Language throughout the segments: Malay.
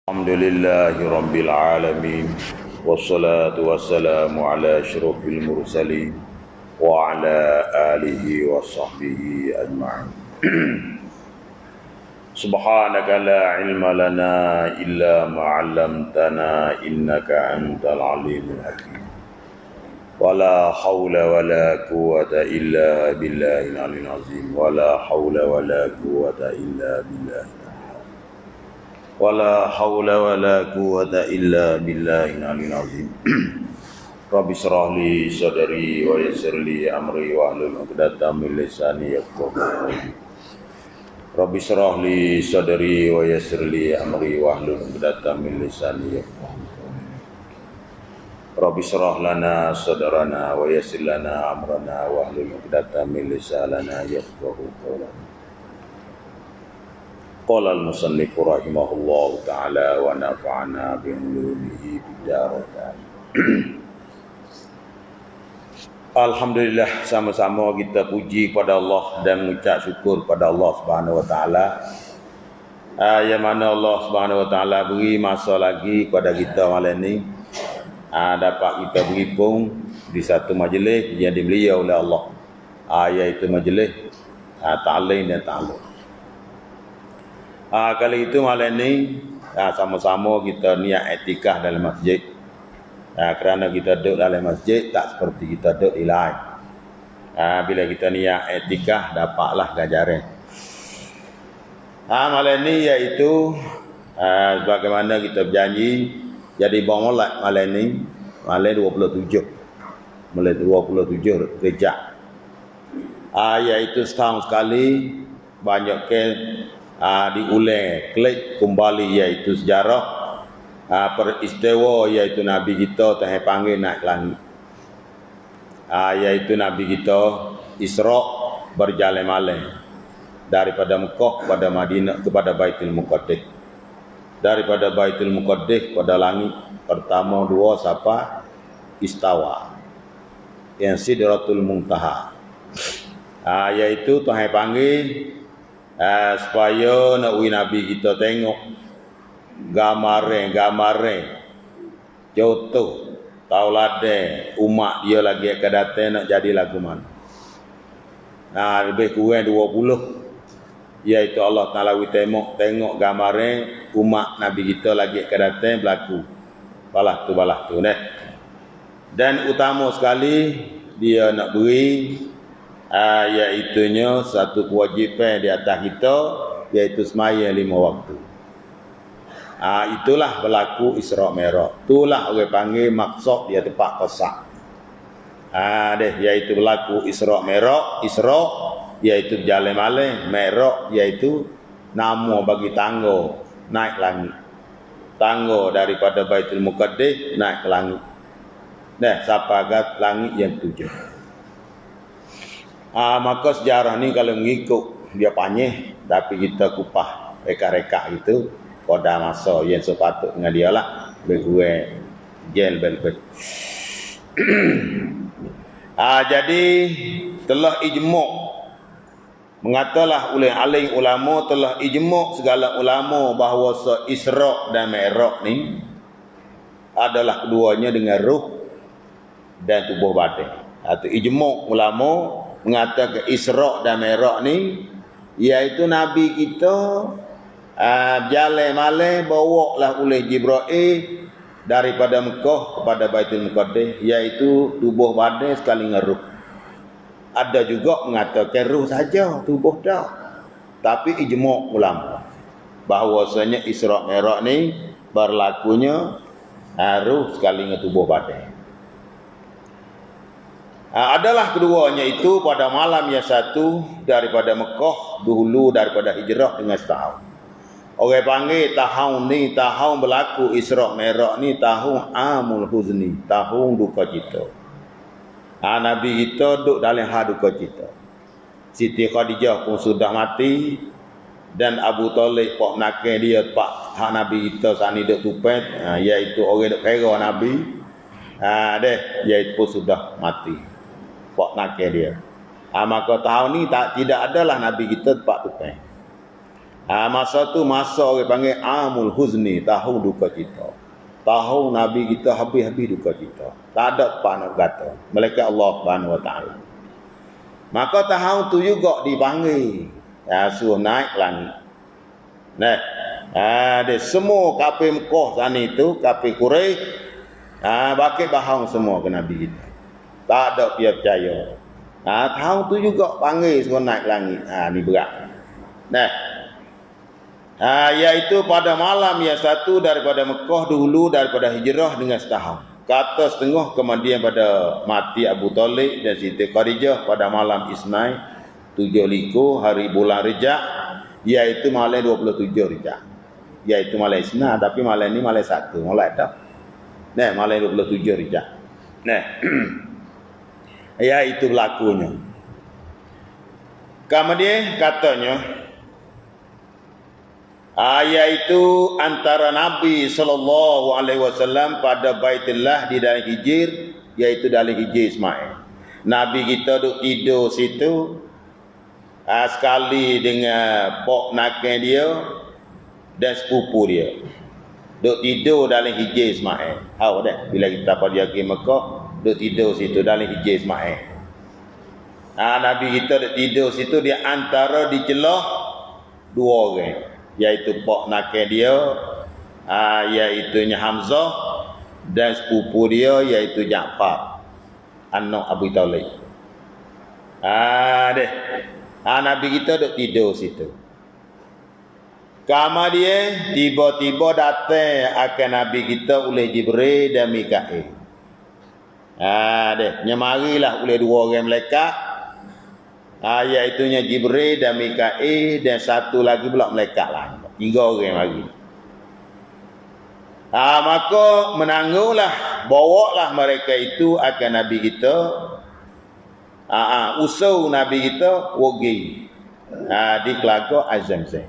Alhamdulillahi Rabbil Alamin. Wassalatu wassalamu ala asyrafil mursalin wa ala alihi wa sahbihi ajma'in. Subhanaka la ilma lana illa ma 'allamtana innaka antal alimul hakim. Wala haula wala quwwata illa billahil aliyyil azim. Wala haula wala quwwata illa billah. Wala haula wala quwwata illa billahil aliyyil azim. Rabbi shrah li sadri wa yassir li amri wa hlul 'uqdatam min lisani yafqahu qawli. Rabbi shrah li sadri wa yassir li amri wa hlul 'uqdatam min lisani yafqahu qawli. Rabbi shrah lana sadrana wa yassir lana amrana wa hlul 'uqdatam min lisani yafqahu qawli. Qala al-musannif rahimahullahu ta'ala wa nafa'ana bi'ulumihi bid-darain. Alhamdulillah, sama-sama kita puji kepada Allah dan mengucap syukur kepada Allah Subhanahu wa taala. Yang mana Allah Subhanahu wa taala beri masa lagi kepada kita malam ni, dapat kita berhimpun di satu majlis yang dimuliakan oleh Allah, iaitu majlis ta'lim dan ta'allum. Kali itu malam ni sama-sama kita niat i'tikaf dalam masjid. Kerana kita duduk dalam masjid tak seperti kita duduk di lain. Bila kita niat i'tikaf dapatlah ganjaran. Malam ni iaitu sebagaimana kita berjanji, jadi bangulat malam ni, malam 27. Malam 27 Rejab. Iaitu setahun sekali banyak diulang klik kembali, iaitu sejarah peristiwa iaitu Nabi kita Tuhan panggil naik langit, iaitu Nabi kita Isra berjalan malam daripada Mekah kepada Madinah kepada Baitul Muqaddas, daripada Baitul Muqaddas pada langit pertama dua sampai istawa yang Sidratul Muntaha, iaitu Tuhan panggil supaya nak Nabi kita tengok gambaran contoh tauladan umat dia lagi akan datang nak jadi lagu mana. Lebih kurang 20, iaitu Allah Taala tengok gambaran umat Nabi kita lagi akan datang berlaku balah tu dan utama sekali dia nak beri iaitunya satu kewajipan di atas kita, iaitu sembahyang 5 waktu. Itulah berlaku Isra Mi'raj. Itulah orang panggil maksud dia tempat kosak. Iaitu berlaku Isra Mi'raj. Isra iaitu berjalan malam, Mi'raj iaitu nama bagi tangga naik langit. Tangga daripada Baitul Muqaddas naik ke langit. Sampai ke langit yang 7. Maka sejarah ni kalau mengikut dia panjang, tapi kita kupah reka-reka itu pada masa yang sepatut dengan dia lah, berkurang jel bel. Jadi telah ijma' mengatalah oleh alim ulama, telah ijma' segala ulama bahawa Isra dan Mi'raj ni adalah keduanya dengan ruh dan tubuh badan. Atau ijma' ulama mengatakan Isra dan Mi'raj ni iaitu Nabi kita berjalan malam bawalah oleh Jibril daripada Mekah kepada Baitul Muqaddas, iaitu tubuh badan sekali dengan ruh. Ada juga mengatakan ruh saja, tubuh tak. Tapi ijma' ulama bahawasanya Isra Mi'raj ni berlakunya ruh sekali dengan tubuh badan. Adalah keduanya itu pada malam yang satu daripada Mekah dulu daripada hijrah dengan setahun. Orang panggil tahun ni, tahun berlaku Isra Mi'raj ni tahun Amul Huzni, tahun duka cita. Nabi kita duduk dalam hal duka cita. Siti Khadijah pun sudah mati dan Abu Talib pak nakal dia pak hak Nabi kita sani duk tupai, iaitu orang duk kira Nabi. Iaitu pun sudah mati. Pak nakal dia. Maka tahun ni tidak adalah Nabi kita tempat tupai. Masa tu masa orang panggil amul huzni, tahun duka cita. Tahun Nabi kita habis-habis duka cita. Tak ada apa nak kata. Malaikat Allah Subhanahu Wa Taala. Maka tahun tu juga dipanggil, suruh naik langit. Nah, dia semua kafir Mekah sana itu, kafir Quraisy, bakit bahang semua ke Nabi kita. Tak ada dia percaya. Tahun tu juga panggil suruh naik langit. Ni berat. Nah, iaitu pada malam yang satu daripada Mekah dulu, daripada hijrah dengan setahun. Kata setengah kemudian pada mati Abu Talib dan Siti Khadijah pada malam Isnai 7 liku hari bulan Rejab, iaitu malam 27 Rejab. Iaitu malam Isnai, tapi malam ni malam 1. Malam dah. Nah, malam 27 Rejab. Nah. Iaitu berlakunya. Kemudian katanya, iaitu antara Nabi SAW pada Baitullah di dalam Hijr, iaitu dalam Hijr Ismail. Nabi kita duk tidur situ, sekali dengan pok nakal dia dan sepupu dia. Duk tidur dalam Hijr Ismail. Tahu dah, bila kita pergi ke Mekah, duk tidur situ dalam Hijr Ismail. Nabi kita duk tidur situ, dia antara di celah dua orang, iaitu pok nakal dia, iaitunya Hamzah, dan sepupu dia iaitu Ja'far anak Abu Talib. Nabi kita duk tidur situ. Kemudian tiba-tiba datang akan Nabi kita oleh Jibril dan Mikail. Nyemarilah oleh dua orang malaikat, iaitunya Jibril dan Mikail, dan satu lagi pula malaikat lain. 3 orang lagi. Maka menanggunglah, bawalah mereka itu akan Nabi kita. Usul Nabi kita pergi di Telaga Az-Zamzam.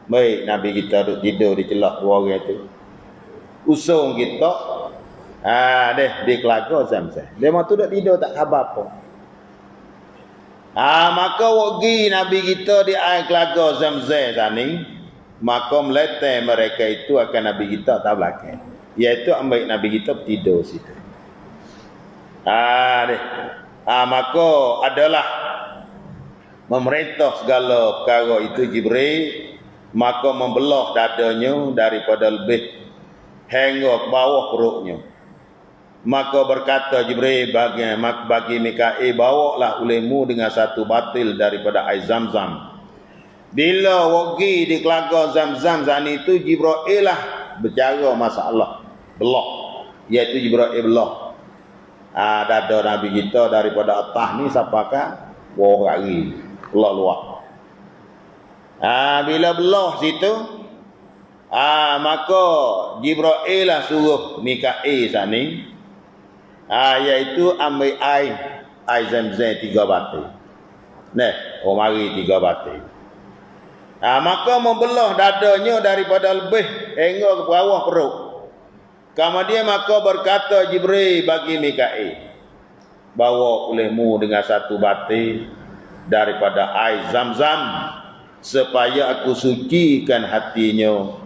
Baik, Nabi kita duduk tidur di celah 2 orang itu. Usul kita di Telaga Az-Zamzam. Dia tu duduk tidur tak khabar apa. Maka pergi Nabi kita di air Telaga Az-Zamzam tadi. Maka meletak mereka itu akan Nabi kita tak belakang, iaitu ambil Nabi kita tidur situ. Maka adalah memerintah segala perkara itu Jibril, maka membelah dadanya daripada lebih hingga ke bawah perutnya. Maka berkata Jibril bagi Mikail, bawalah olehmu dengan satu batil daripada air Zamzam. Bila wagi di Telaga Zamzam sana itu, Jibril lah bercara masalah belah, iaitu Jibril belah dada Nabi kita daripada atas ni sampaikan bawah kaki belah luar. Bila belah situ, maka Jibril lah suruh Mikail sana, iaitu ambil air Zamzam 3 batil. Mari 3 batil. Maka membelah dadanya daripada lebih hingga ke bawah perut. Kemudian maka berkata Jibril bagi Mikail, bawa olehmu dengan satu batil daripada air Zamzam, supaya aku sucikan hatinya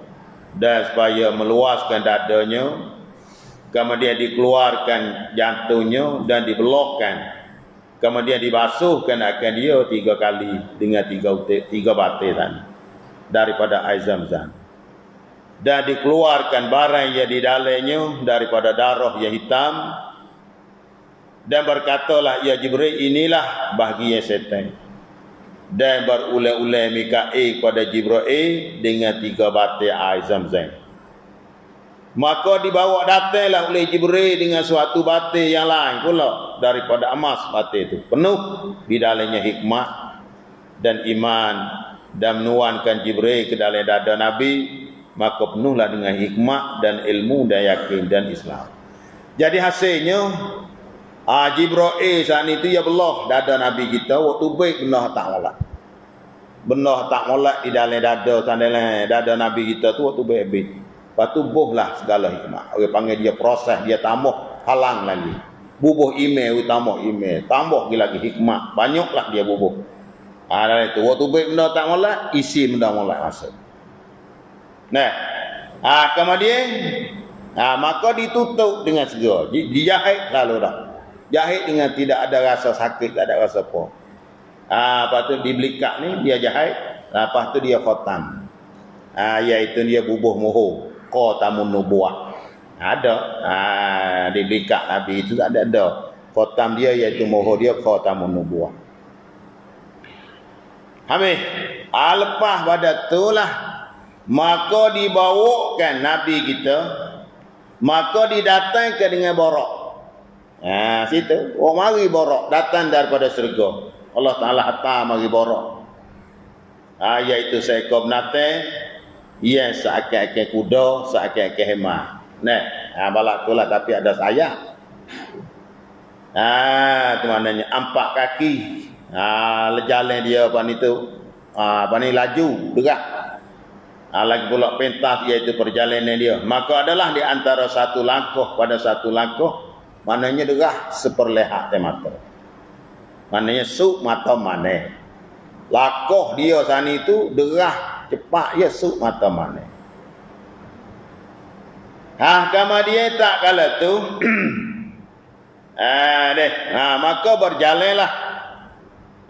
dan supaya meluaskan dadanya. Kemudian dikeluarkan jantungnya dan dibelahkan. Kemudian dibasuhkan akan dia 3 kali dengan 3 batil daripada air Zamzam. Dan dikeluarkan barang yang di dalamnya daripada darah yang hitam. Dan berkatalah ya Jibril, inilah bahagian setan. Dan berulang-ulang Mikail kepada Jibril dengan 3 batil air Zamzam. Maka dibawa datanglah oleh Jibril dengan suatu batil yang lain pula daripada emas. Batil itu penuh di dalamnya hikmah dan iman, dan menuankan Jibril ke dalam dada Nabi. Maka penuhlah dengan hikmah dan ilmu dan yakin dan Islam. Jadi hasilnya Jibril saat itu ya belah dada Nabi kita. Waktu baik belah tak molek. Belah tak molek di dalam dada Nabi kita tu waktu baik-baik. Lepas tu buhlah segala hikmah. Orang panggil dia proses, dia tambah halang lagi. Bubuh email, tambah email. Tambah lagi hikmah. Banyaklah dia bubuh. Dari itu waktu baik benda tak molek, isi benda molek masuk. Nah, kemudian maka ditutup dengan segera. Dijahit lalu dah. Jahit dengan tidak ada rasa sakit, tak ada rasa apa. Lepas tu dibeli kak ni dia jahit, lepas tu dia khotam. Iaitu dia bubuh mohon khatamun nubuwah. Ada dibeli kak Nabi itu tak ada. Khotam dia iaitu mohon dia khatamun nubuwah. Habis. Lepas pada itulah maka dibawakan Nabi kita, maka didatangkan dengan barak. Situ mari barak datang daripada syurga. Allah Taala hantar mari barak. Iaitu seekor binatang yang seakan-akan kuda, seakan-akan hemah. Balak itulah tapi ada sayap. Itu maknanya 4 kaki. Jalan dia apa ni tu? Apa ni laju, derak. Lagi pula pentas iaitu perjalanan dia. Maka adalah di antara satu langkah pada satu langkah, maknanya derah seperlehat mata. Maknanya suk mata mana. Lakoh dia sana itu derah cepat ya suk mata mana. Kemudian tak kala tu maka berjalanlah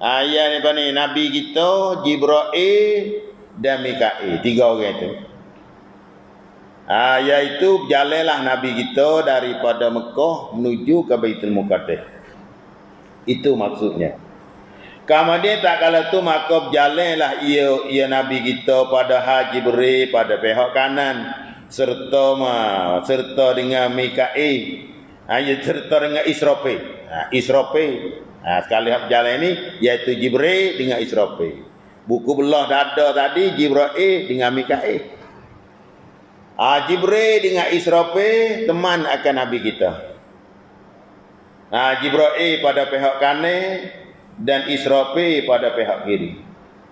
ni Nabi kita Jibril dan Mikail, 3 orang itu. Iaitu berjalanlah Nabi kita daripada Mekah menuju ke Baitul Muqaddas. Itu maksudnya. Kemudian tak kala tu maka berjalanlah ia Nabi kita pada Jibril pada pihak kanan serta dengan Mikail. Serta dengan Israfil. Israfil. Sekali berjalan ini iaitu Jibril dengan Israfil. Buku belah dada tadi Jibril dengan Mikail. Jibril dengan Israfil teman akan Nabi kita. Jibril pada pihak kanan dan Israfil pada pihak kiri.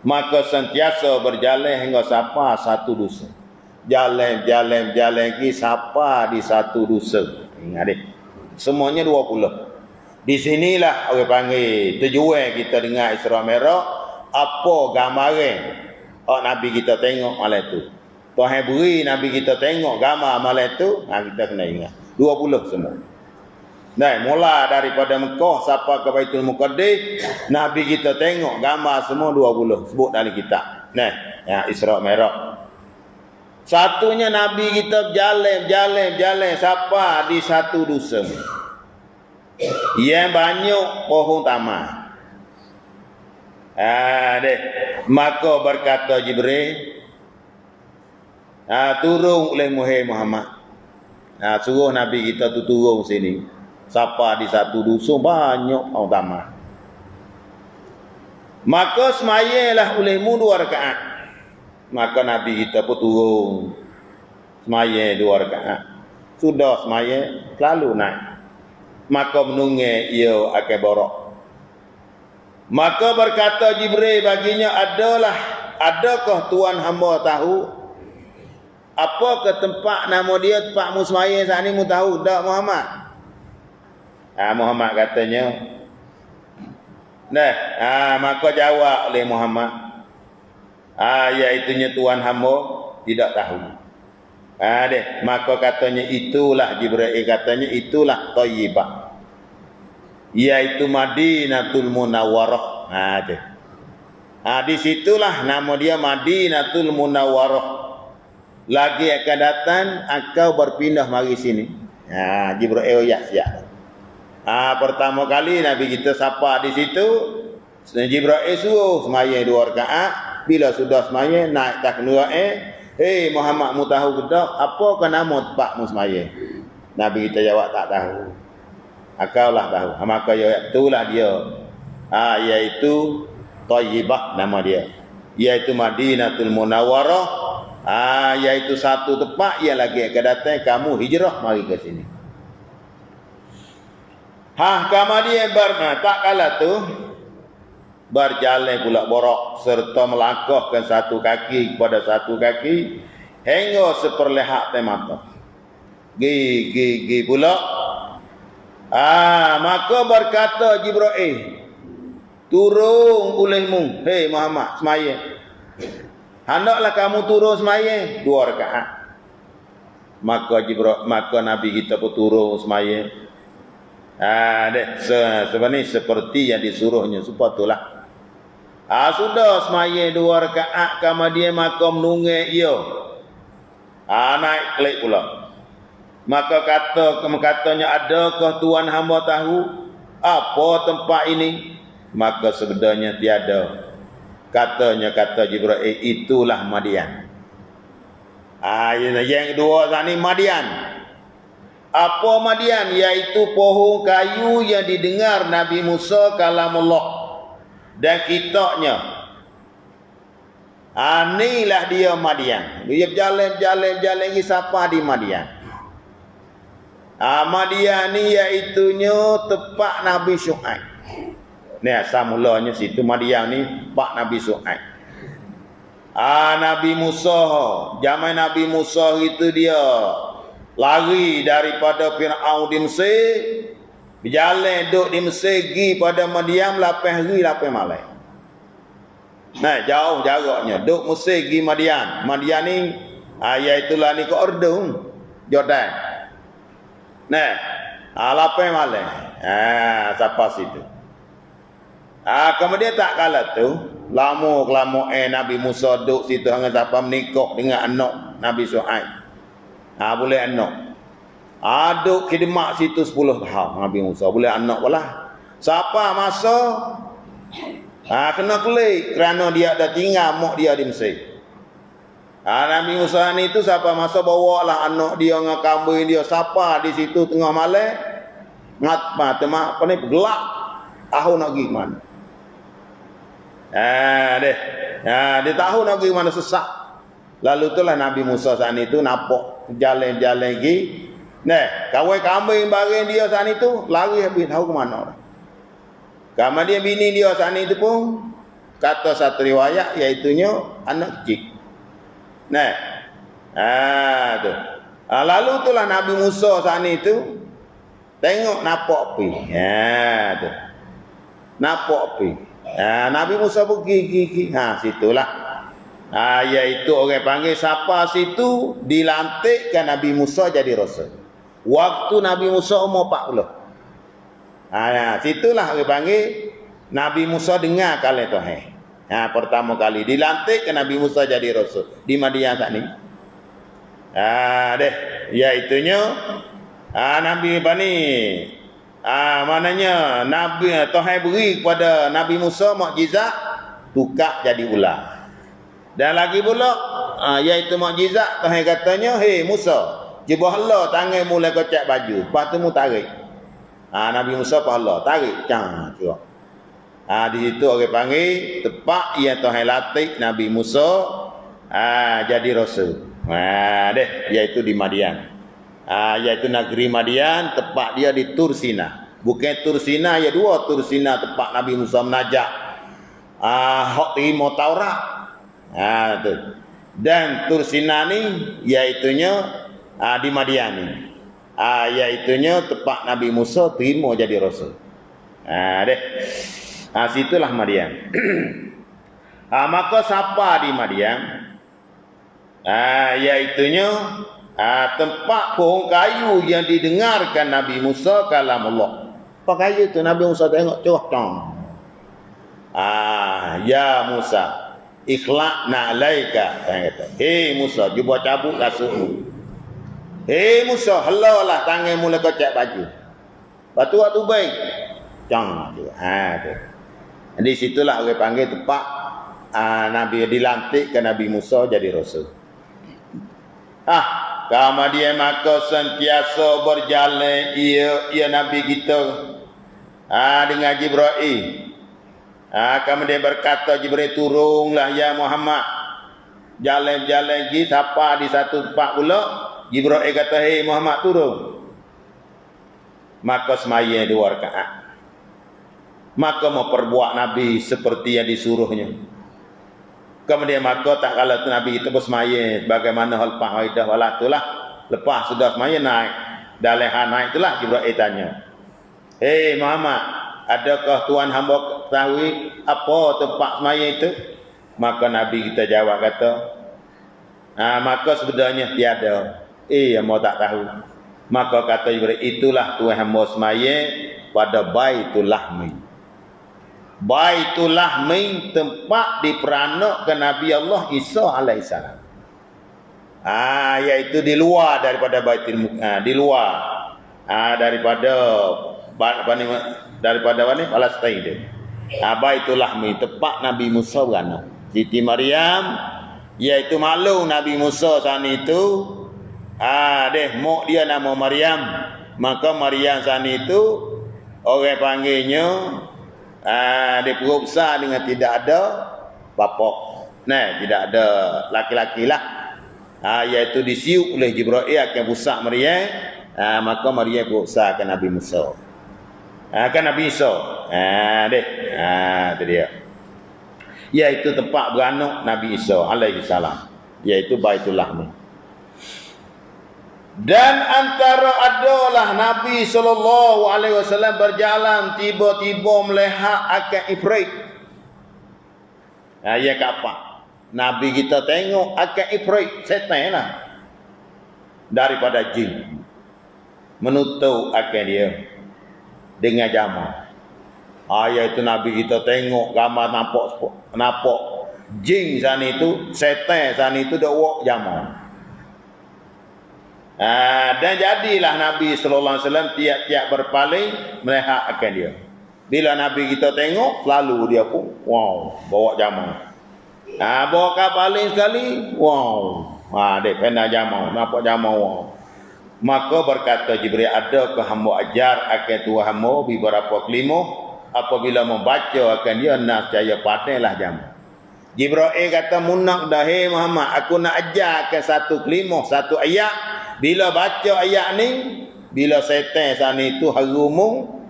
Maka sentiasa berjalan hingga sampai satu dusun. Jalan lagi sampai di satu dusun. Ingat deh. Semuanya 20. Di sinilah orang panggil tujuan kita dengar Isra Mi'raj, apa gambaran Nabi kita tengok malam tu. Tuhan beri Nabi kita tengok gambar malam tu, kita kena ingat. 20 semua. Mula daripada Mekah sampai ke Baitul Muqaddas, Nabi kita tengok gambar semua 20 sebut dalam kitab. Isra Mi'raj. Satunya Nabi kita berjalan sampai di satu dusun. Yang banyak pohon taman. Maka berkata Jibril, turun oleh Muhammad. Suruh Nabi kita tu turun sini. Sampai di satu dusun banyak pohon taman. Maka semayalah olehmu 2 rakaat. Maka Nabi kita pun turun semaya 2 rakaat. Sudah semaya lalu naik. Maka menunggu ia akan barak. Maka berkata Jibril baginya, adakah Tuan hamba tahu apa ke tempat nama dia tempat musmaya saat ni mu tahu tak Muhammad? Muhammad katanya maka jawab oleh Muhammad, iaitunya Tuan hamba tidak tahu. Maka katanya itulah Jibril katanya itulah Thayyibah, iaitu Madinatul Munawwarah. Di situlah nama dia Madinatul Munawwarah. Lagi akan datang engkau berpindah mari sini. Jibril siap. Pertama kali Nabi kita sapa di situ, Jibril suruh semaya 2 rakaat. Bila sudah semaya naik tak kenderaan, hei Muhammad mu tahu ke tak apa ke nama tempat mu semaya? Nabi kita jawab tak tahu. Akaulah tahu. Maka itulah dia. Iaitu Thayyibah nama dia. Iaitu Madinatul Munawwarah. Iaitu satu tempat yang lagi akan datang kamu hijrah mari ke sini. Kemudian tak kala tu berjalan pula borak serta melangkahkan satu kaki kepada satu kaki hingga seperlehat mata. Gigi pula. Maka berkata Jibril, turun olehmu, hei Muhammad, semaya. Hendaklah kamu turun semaya 2 rakaat. Maka Nabi kita pun turun semaya. Sebenarnya seperti yang disuruhnya, sepatulah. Sudah semaya 2 rakaat, kemudian maka menunggu ia. Naik kelik pula. Maka katanya, adakah Tuhan hamba tahu apa tempat ini? Maka sebenarnya tiada. Kata Jibril, itulah Madian. Yang kedua tadi Madian. Apa Madian? Yaitu pohon kayu yang didengar Nabi Musa kalamullah dan kitabnya. Inilah dia Madian. Dia berjalan ni siapa di Madian? Madian ni iaitunya tempat Nabi Syuaib. Ni asal mulanya situ Madian ni tempat Nabi Syuaib. Nabi Musa, zaman Nabi Musa itu dia lari daripada Fir'aun di Mesir, berjalan duduk di Mesir pergi pada Madian 8 hari 8 malam. Nah, jauh jaraknya. Duduk Mesir pergi Madian. Madian ni iaitulah ni ke Urdun, Jordan. Nah, 8 malam. Sampai situ. Kemudian tak kala tu, lama Nabi Musa duduk situ hanya sampai menikah dengan anak Nabi Syuaib. Boleh anak. Duduk khidmat situ 10 tahun Nabi Musa. Boleh anak pula. Siapa masa kena kelik kerana dia dah tinggal mak dia di Mesir. Nabi Musa ni tu siapa masa bawalah anak dia dengan kambing dia siapa di situ tengah malam. Apa ni gelap. Tahu nak pergi mana. Dia tahu nak pergi mana sesak. Lalu itulah Nabi Musa saat itu nampak jalan-jalan lagi. Kawan kambing bareng dia saat itu lari habis tahu ke mana. Kemudian bini dia saat itu pun kata satu riwayat iaitunya anak kecil. Tu. Lalu itulah Nabi Musa saat itu tengok nampak api. Tu. Nampak api. Nabi Musa pergi. Situlah. Iaitu orang panggil siapa situ dilantikkan Nabi Musa jadi rasul. Waktu Nabi Musa umur 40. Situlah orang panggil Nabi Musa dengar kali Tuhan. Pertama kali dilantikkan Nabi Musa jadi rasul di Madian saat ni. Iaitunya Nabi Bani. Maknanya Nabi Tuhan beri kepada Nabi Musa mukjizat tukar jadi ular. Dan lagi pula iaitu mukjizat Tuhan katanya, "Hei Musa, jebahlah tangan mula kocak baju, lepas tu mu tarik." Nabi Musa pahala tarik cang tu. Di situ orang panggil tempat yang Tuhan latih Nabi Musa jadi rasul. Iaitu di Madian. Iaitu negeri Madian, tempat dia di Tur Sina. Bukan Tur Sina, ya dua Tur Sina tempat Nabi Musa menajak hak terima Taurat. Tu. Dan Tur Sina ni iaitunya di Madian ni. Iaitunya tempat Nabi Musa terima jadi rasul. Situlah Madian. Maka siapa di Madian? Iaitunya tempat pohon kayu yang didengarkan Nabi Musa kalamullah. Apa kayu tu Nabi Musa tengok curah. Ya Musa, ikhlaqna alaika. Hei Musa, cuba cabut kasutmu. Hei Musa, helalah tangan mula kocak baju. Batu waktu baik. Cang tu. Di situlah orang panggil tempat Nabi dilantikkan Nabi Musa jadi rasul. Kemudian maka sentiasa berjalan ia Nabi kita dengan Jibril. Kemudian berkata Jibril, turunlah ya Muhammad. Jalan-jalan lagi siapa di satu tempat pula. Jibril kata, hei Muhammad turun. Maka semaya 2 rakaat. Maka mau perbuat Nabi seperti yang disuruhnya. Kemudian maka tak kala tu Nabi kita bersemaya bagaimana hal faidah wala itulah. Lepas sudah semaya naik. Dah leha naik itulah Jibril tanya. Hei Muhammad, adakah Tuhan hamba ketahui apa tempat semaya itu? Maka Nabi kita jawab kata, maka sebenarnya tiada. Mau tak tahu. Maka kata Jibril, itulah Tuhan hamba semaya pada Baitul Lahmi. Baitul Lahmi tempat diperanakkan Nabi Allah Isa alaihissalam. Iaitu di luar daripada Baitul di luar daripada Palestin itu. Baitul Lahmi tempat Nabi Musa beranak. Siti Maryam iaitu maklum Nabi Musa sana itu mak dia nama Maryam. Maka Maryam sana itu orang panggilnya dia perut besar dengan tidak ada bapa. Tidak ada laki-laki lah. Iaitu disiuk oleh Jibril akan busak Maryam. Maka Maryam perut besar ke Nabi Musa. Kan Nabi Isa. Itu dia. Iaitu tempat beranak Nabi Isa alaihi salam. Iaitu Baitul Lahmi. Dan antara adalah Nabi SAW berjalan tiba-tiba melihat akan Ifrit. Ya apa? Nabi kita tengok akan Ifrit, setan lah. Daripada jin. Menutup akan dia dengan jamak. Iaitu Nabi kita tengok gambar nampak jin sana itu, setan sana itu dah wak jamak. Dan jadilah Nabi SAW tiap-tiap berpaling melihat akan dia. Bila Nabi kita tengok, lalu dia pun bawa jamak. Bawa paling sekali, dia pernah jamak, nampak jamak. Maka berkata Jibril, adakah hamba ajar akan Tuhan hamba beberapa kelimah, apabila membaca akan dia nascaya padailah jamak. Jibril kata, munak dah Muhammad, aku nak ajar akan satu kelimah, satu ayat. Bila baca ayat ni, bila setan sana itu harumung,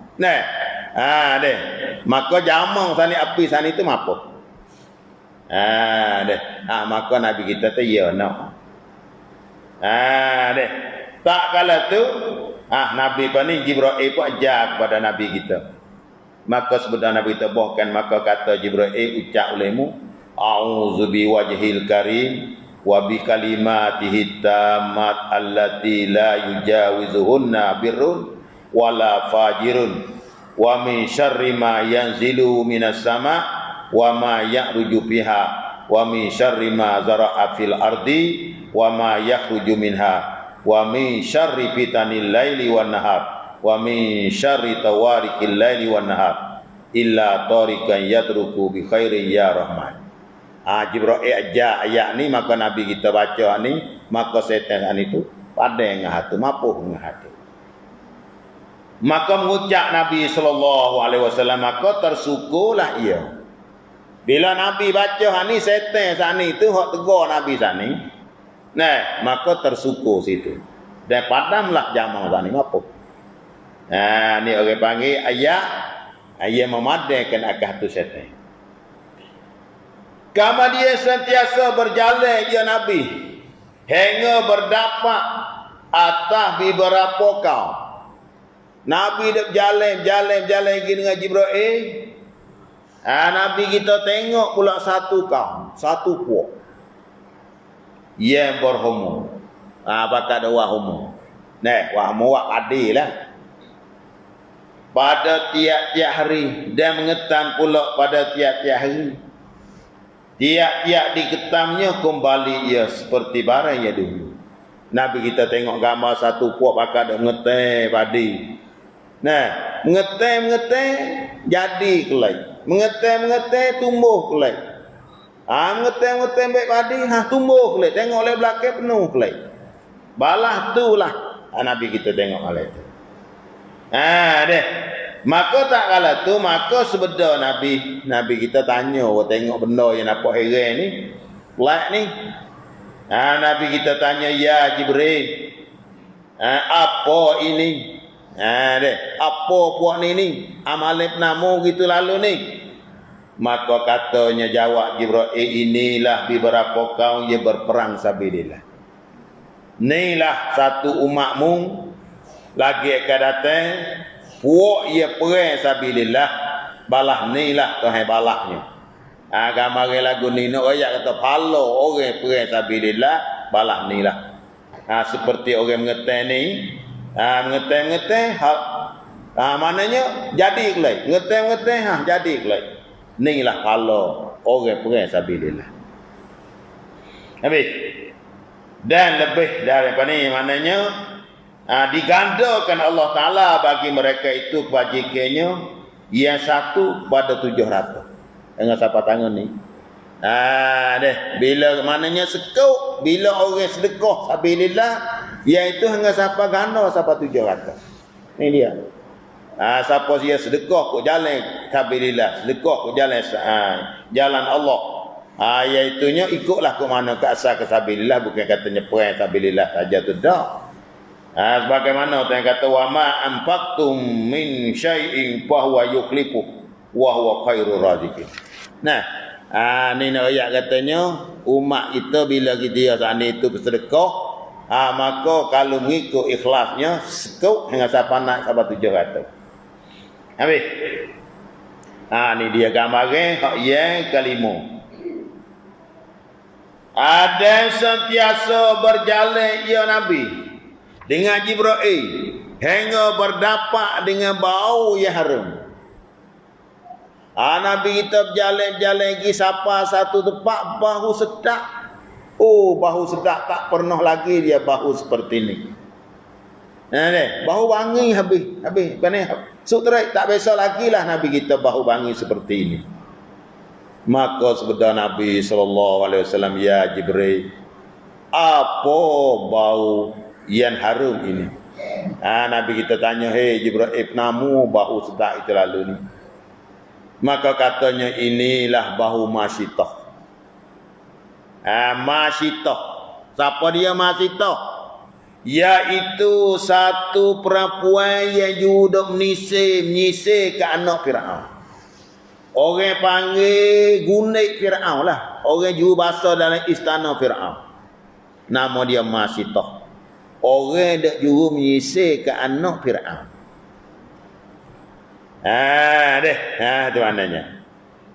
maka jamang sana api sana itu mampu. Maka Nabi kita tu ya nak. Tak kala tu, Nabi pun ni Jibril pun ajar kepada Nabi kita. Maka sebenarnya Nabi kita bahkan maka kata Jibril ucap olehmu, a'udzu biwajhil karim wa bi kalimatihi tammat allati la yujawizuhunna birrun wala fajirun wa min syarri ma yanzilu minas sama wa ma ya'ruju fiha wa min syarri ma zara'a fil ardi wa ma yakhruju minha wa min syarri fitanil laili wan nahar wa min syarri tawarikil laili wan nahar illa tarikan yatruku bi khairin ya rahman. Jibril ajar ayat ni, maka Nabi kita baca ni, maka setan itu pandai dengan hati, mampu dengan hati. Maka mengucap Nabi SAW, maka tersukulah ia. Bila Nabi baca ni, setan sana itu hak tegur Nabi sana. Maka tersuku situ. Dan padamlah jamang sana, mampu. Ni orang panggil ayat memadaikan akal tu setan. Kama dia sentiasa berjalan ya Nabi hingga berdapat atas beberapa kaum. Nabi dak berjalan lagi dengan Jibril. Nabi kita tengok pula satu kaum, satu puak yang berhomo. Bakal ada homo. Wak adil lah. Pada tiap-tiap hari dan mengetam pula pada tiap-tiap hari. Tiap-tiap diketamnya kembali ia seperti barang yang dulu. Nabi kita tengok gambar satu puak bakal ada mengetam padi. Mengetam jadi kelai. Mengetam tumbuh kelai. Mengetam baik padi, tumbuh kelai. Tengok oleh belakang penuh kelai. Balah itulah Nabi kita tengok oleh itu. Maka tak kala tu, maka sebeda Nabi kita tanya, tengok benda yang nampak heran ni, pelik ni. Nabi kita tanya, ya Jibril, apa ini? Apa puak ni? Amalib namu gitu lalu ni. Maka katanya jawab Jibril, inilah beberapa kaum yang berperang sabilillah. Inilah satu umatmu lagi akan datang. Puak ia perang sabilillah balah ni lah Tuhan balahnya. Gambar lagu ni nak ayat kata pala orang perang sabilillah balah ni lah. Seperti orang mengeteng ni, mengeteng maknanya jadi kelai. Mengeteng jadi kelai. Ni lah pala orang perang sabilillah. Habis. Dan lebih daripada ni maknanya digandakan Allah Ta'ala bagi mereka itu kebajikannya yang satu pada 700. Dengan siapa tangan ni. Bila maknanya sekau, bila orang sedekah sabilillah, iaitu hanya siapa ganda siapa 700. Ni dia. Siapa dia sedekah kok jalan sabilillah, sedekah kok jalan Allah. Iaitunya ikutlah ke mana ke asal ke sabilillah, bukan katanya perang sabilillah saja tu dah. Sebagaimana Tuhan kata wa ma anfaqtum min syai'in fa huwa yukhlifu wa huwa khairur raziqin. Ni nak ayat katanya umat kita bila kita sana itu bersedekah, maka kalau mengikut ikhlasnya sekut dengan siapa nak sampai 700. Habis. Ni dia gambarnya hak yang kelima. Ada sentiasa berjalan ia Nabi dengan Jibril hingga berdapat dengan bau yang harum. Nabi kita berjalan-jalan pergi sapa satu tempat bau sedap. Bau sedap tak pernah lagi dia bau seperti ni. Bau wangi habis. Sutrai tak biasa lagi lah Nabi kita bau wangi seperti ini. Maka sabda Nabi SAW, ya Jibril, apa bau yang harum ini? Nabi kita tanya, hei Jibril, namu bau sedap itu lalu ni. Maka katanya inilah bau masyitah. Masyitah. Siapa dia masyitah? Iaitu satu perempuan yang juga menyisir ke anak Fir'aun. Orang panggil gunik Fir'aun lah. Orang juga bahasa dalam istana Fir'aun. Nama dia masyitah. Orang yang juga menyisir ke anak Fir'aun. Tu maknanya.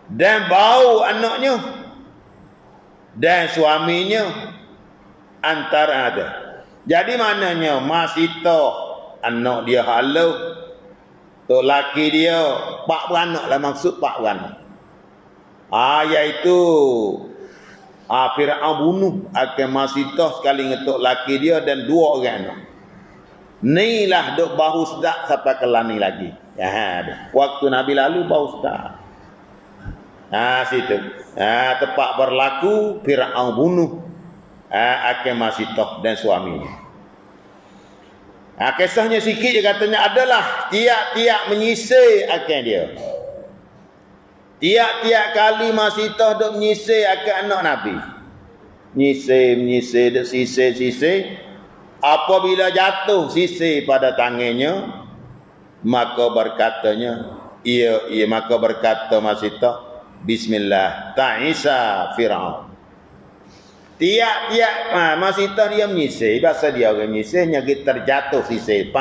Dan bau anaknya dan suaminya antara ada. Jadi maknanya Masito anak dia halau, tok laki dia pak beranak lah, maksud pak beranak. Iaitu Fir'aun bunuh akan Masito sekali ngetok laki dia dan 2 orang anak. Inilah dok bau sedap sampai ke lani lagi. Waktu Nabi lalu bau sedap. Situ. Tempat berlaku Fir'aun bunuh akan Masitoh dan suaminya. Kisahnya sikit je katanya adalah tiap-tiap menyisir akan dia. Tiap-tiap kali Masitoh duk menyisir akan anak Nabi. Menyisir duk sisir. Apabila jatuh sisir pada tangannya, maka berkatanya maka berkata Masitoh, bismillah ta'isa Fir'aun. Tiap-tiap Masitoh dia menyisir, bahasa dia orang menyisirnya kita terjatuh sisir.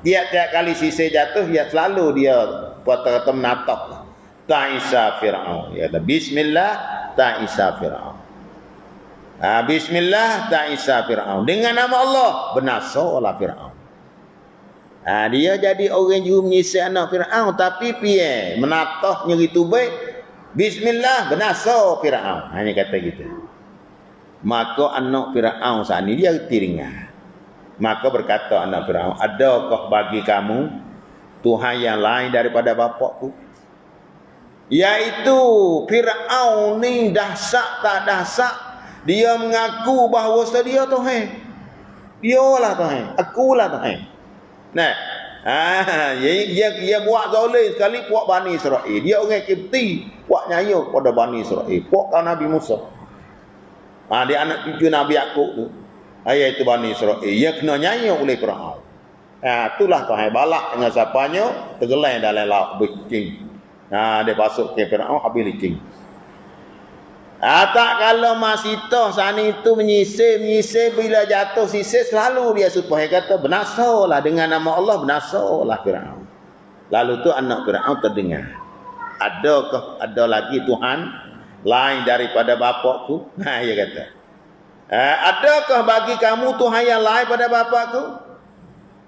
Tiap-tiap kali sisir jatuh, dia selalu dia kata menatap ta'isa Fir'aun. Ya, bismillah ta'isa Fir'aun. Bismillah ta'isa Fir'aun. Dengan nama Allah binasalah Fir'aun. Dia jadi orang juga menyisir anak Fir'aun, tapi piye menatahnya gitu baik. Bismillah binasa Fir'aun. Hanya kata gitu. Maka anak Fir'aun saat ini dia tiringan. Maka berkata anak Fir'aun, adakah bagi kamu Tuhan yang lain daripada bapakku? Iaitu Fir'aun ni dahsyat tak dahsyat, dia mengaku bahawa dia Tuhan. Dialah Tuhan, akulah Tuhan. Dia buat zalim sekali puak Bani Israel. Dia orang Kipti, puak nyayo pada Bani Israel, puak Nabi Musa. Dia anak cucu Nabi Yakub tu. Iaitu Bani Israel. Dia kena nyayo oleh Fir'aun. Itulah Tuhan balak dengan siapanya, tergelam dalam laut bercing. Dia masuk ke Fir'aun habis licing. Tak kalau Masitoh sana itu menyisir bila jatuh sisir selalu dia supaya kata binasalah dengan nama Allah, binasalah Fir'aun. Lalu tu anak Fir'aun terdengar. adakah ada lagi Tuhan lain daripada bapakku? Dia kata. Adakah bagi kamu Tuhan yang lain pada bapakku?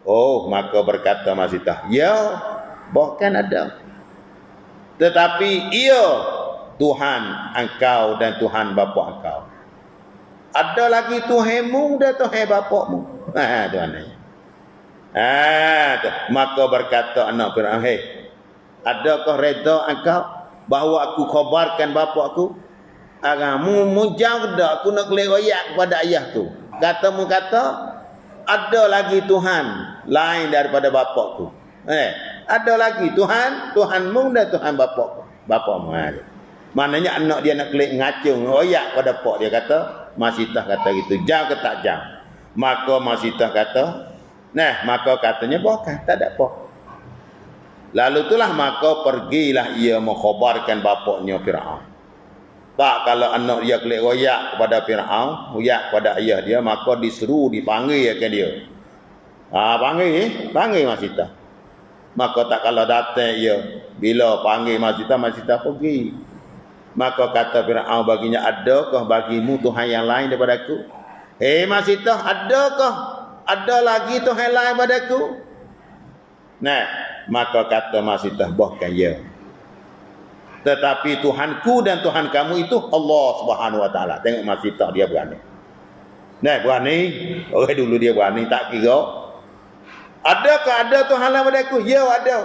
Oh, maka berkata Masitah, ya, bahkan ada. Tetapi ia Tuhan engkau dan Tuhan bapa engkau. Ada lagi Tuhanmu dan Tuhan bapakmu. Tuhan. Maka berkata anak Fir'aun, adakah reda engkau bahawa aku khabarkan bapakku? Mu jauh dah aku nak lewayak kepada ayah tu. Katamu kata ada lagi Tuhan lain daripada bapakku. Ada lagi Tuhan, Tuhanmu dan Tuhan bapakmu. Maknanya anak dia nak kelik ngacung royak pada pak dia kata, Masitah kata gitu, jauh ke tak jauh. Maka Masitah kata, maka katanya bukan, tak ada apa. Lalu itulah maka pergilah ia mengkhabarkan bapaknya Fir'aun. Tak, kalau anak dia kelik royak kepada Fir'aun, royak kepada ayah dia, maka disuruh dipanggil ke dia. Panggil Masitah. Maka tak kalau datang ia, bila panggil Masitah pergi. Maka kata Fir'aun baginya, adakah bagimu Tuhan yang lain daripada aku? Masitah, adakah ada lagi Tuhan lain daripada aku? Maka kata Masitah, bahkan ya. Tetapi Tuhanku dan Tuhan kamu itu Allah Subhanahu Wa Taala. Tengok Masitah dia berani. Berani. Orang dulu dia berani tak kira. Adakah ada Tuhan lain daripada aku? Ya, ada.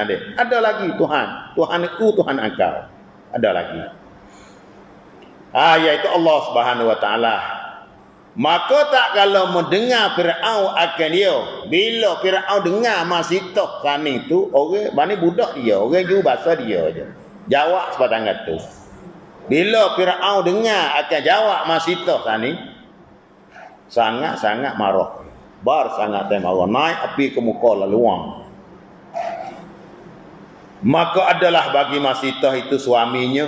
Ada. Ada lagi Tuhan. Tuhanku, Tuhan engkau. Ada lagi. Iaitu Allah Subhanahu Wa Taala. Maka tak kalau mendengar Fir'aun akan dia. Bila Fir'aun dengar Masitah sani tu, orang bani budak dia, orang juga bahasa dia je. Jawab sebatang tu. Bila Fir'aun dengar akan jawab Masitah sani, sangat-sangat marah. Sangat marah. Naik api ke muka laluang. Maka adalah bagi Masitah itu suaminya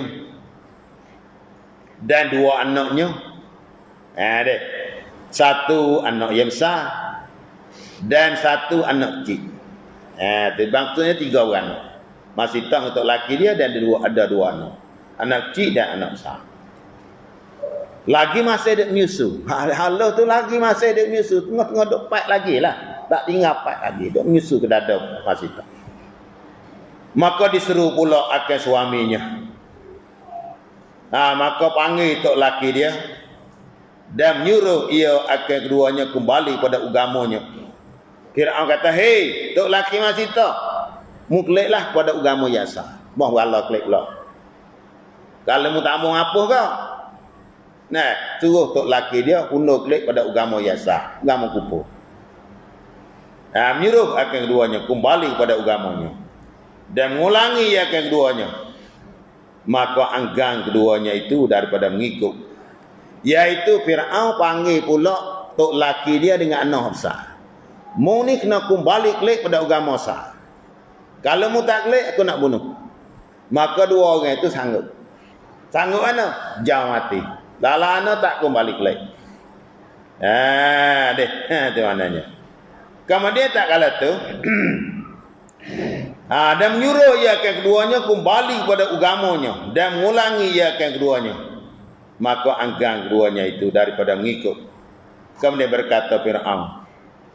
dan dua anaknya. Satu anak yang besar dan satu anak kecil. Maksudnya 3 orang. Masitah untuk laki dia dan ada dua anak. Anak kecil dan anak besar. Lagi masih ada menyusu. Halau tu lagi masih ada menyusu. Tengah-tengah duk pat lagi lah. Tak tinggal pat lagi. Duk menyusu ke dada Masitah. Maka disuruh pula akan suaminya. Maka panggil tok laki dia dan menyuruh ia akan keduanya kembali pada agamanya. Fir'aun kata, tok laki Masitah, mu keliklah pada agama Yasa. Bah Allah kelik pula. Kalau mu tak mau apa kau? Suruh tok laki dia undur kelik pada agama Yasa, agama kufur. Menyuruh akan keduanya kembali pada agamanya dan mengulangi akan keduanya. Maka anggang keduanya itu daripada mengikut. Iaitu Fir'aun panggil pula tok laki dia dengan anak besar. Mu ni kena kembali kelik pada agama besar. Kalau mu tak kelik, aku nak bunuh. Maka dua orang itu sanggup. Sanggup mana? Jauh mati. Lala anak tak kembali kelik. Itu maknanya. Kemudian tak kala tu dan menyuruh ia akan keduanya kembali kepada agamanya dan mengulangi ia akan keduanya. Maka anggang keduanya itu daripada mengikut. Kemudian berkata Fir'aun,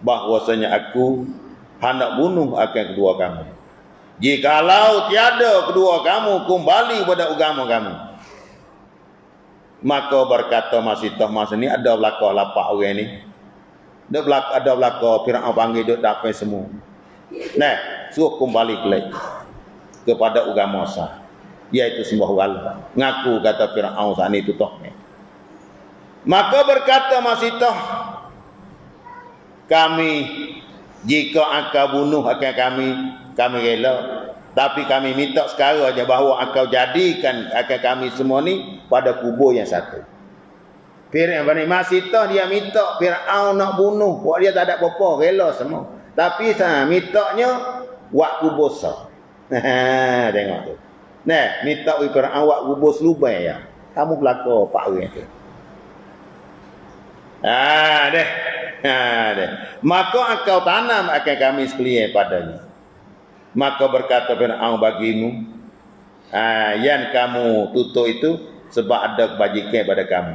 bahwasanya aku hendak bunuh akan kedua kamu. Jikalau tiada kedua kamu kembali pada agama kamu. Maka berkata Masitah, masa ni ada belakang lapak orang ni. Ada belakang Fir'aun panggil duk dapat semua. Suruh kembali kepada agama sah. Iaitu sembah Allah. Ngaku kata Fir'aun saat itu toh. Maka berkata Masitah, kami jika engkau bunuh akan kami rela. Tapi kami minta sekarang aja bahawa engkau jadikan akan kami semua ni pada kubur yang satu. Fir'aun Masitah dia minta Fir'aun nak bunuh. Buat dia tak ada apa-apa, rela semua. Tapi mintanya buat kubur sah. Tengok tu. Minta Fir'aun buat kubur selubai ya. Kamu belakang pak orang tu. Maka engkau tanam akan kami sekalian padanya. Maka berkata Fir'aun bagimu, yang kamu tutup itu sebab ada kebajikan pada kamu.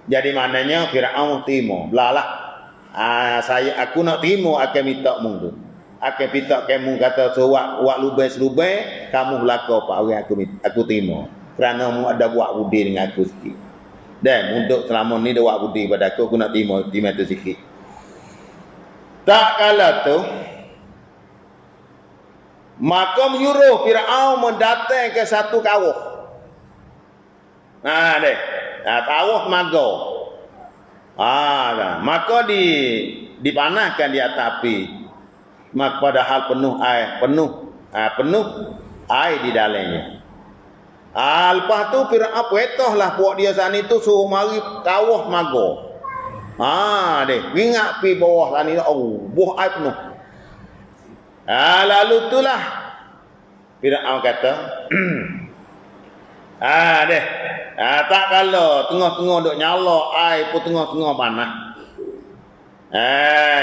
Jadi maknanya Firaun timo belalah. Aku nak timo akan minta mung tu. Akan minta kamu kata so wak lubai kamu belaka apa orang aku timo. Kerana mu ada buat budi dengan aku sikit. Dan untuk selama ni dia buat budi pada aku nak timo tu sikit. Tak kala tu maka menyuruh Firaun mendatang ke satu kawah. Kawah mago. Maka dipanaskan di atas api. Maka padahal penuh air di dalamnya. Lepas tu Firaun petahlah puak dia sana tu suruh mari kawah mago. Ingat pi bawah sana ni buah air penuh. Lalu itulah Firaun kata tak kalau tengah-tengah duk nyala air pun tengah-tengah panas.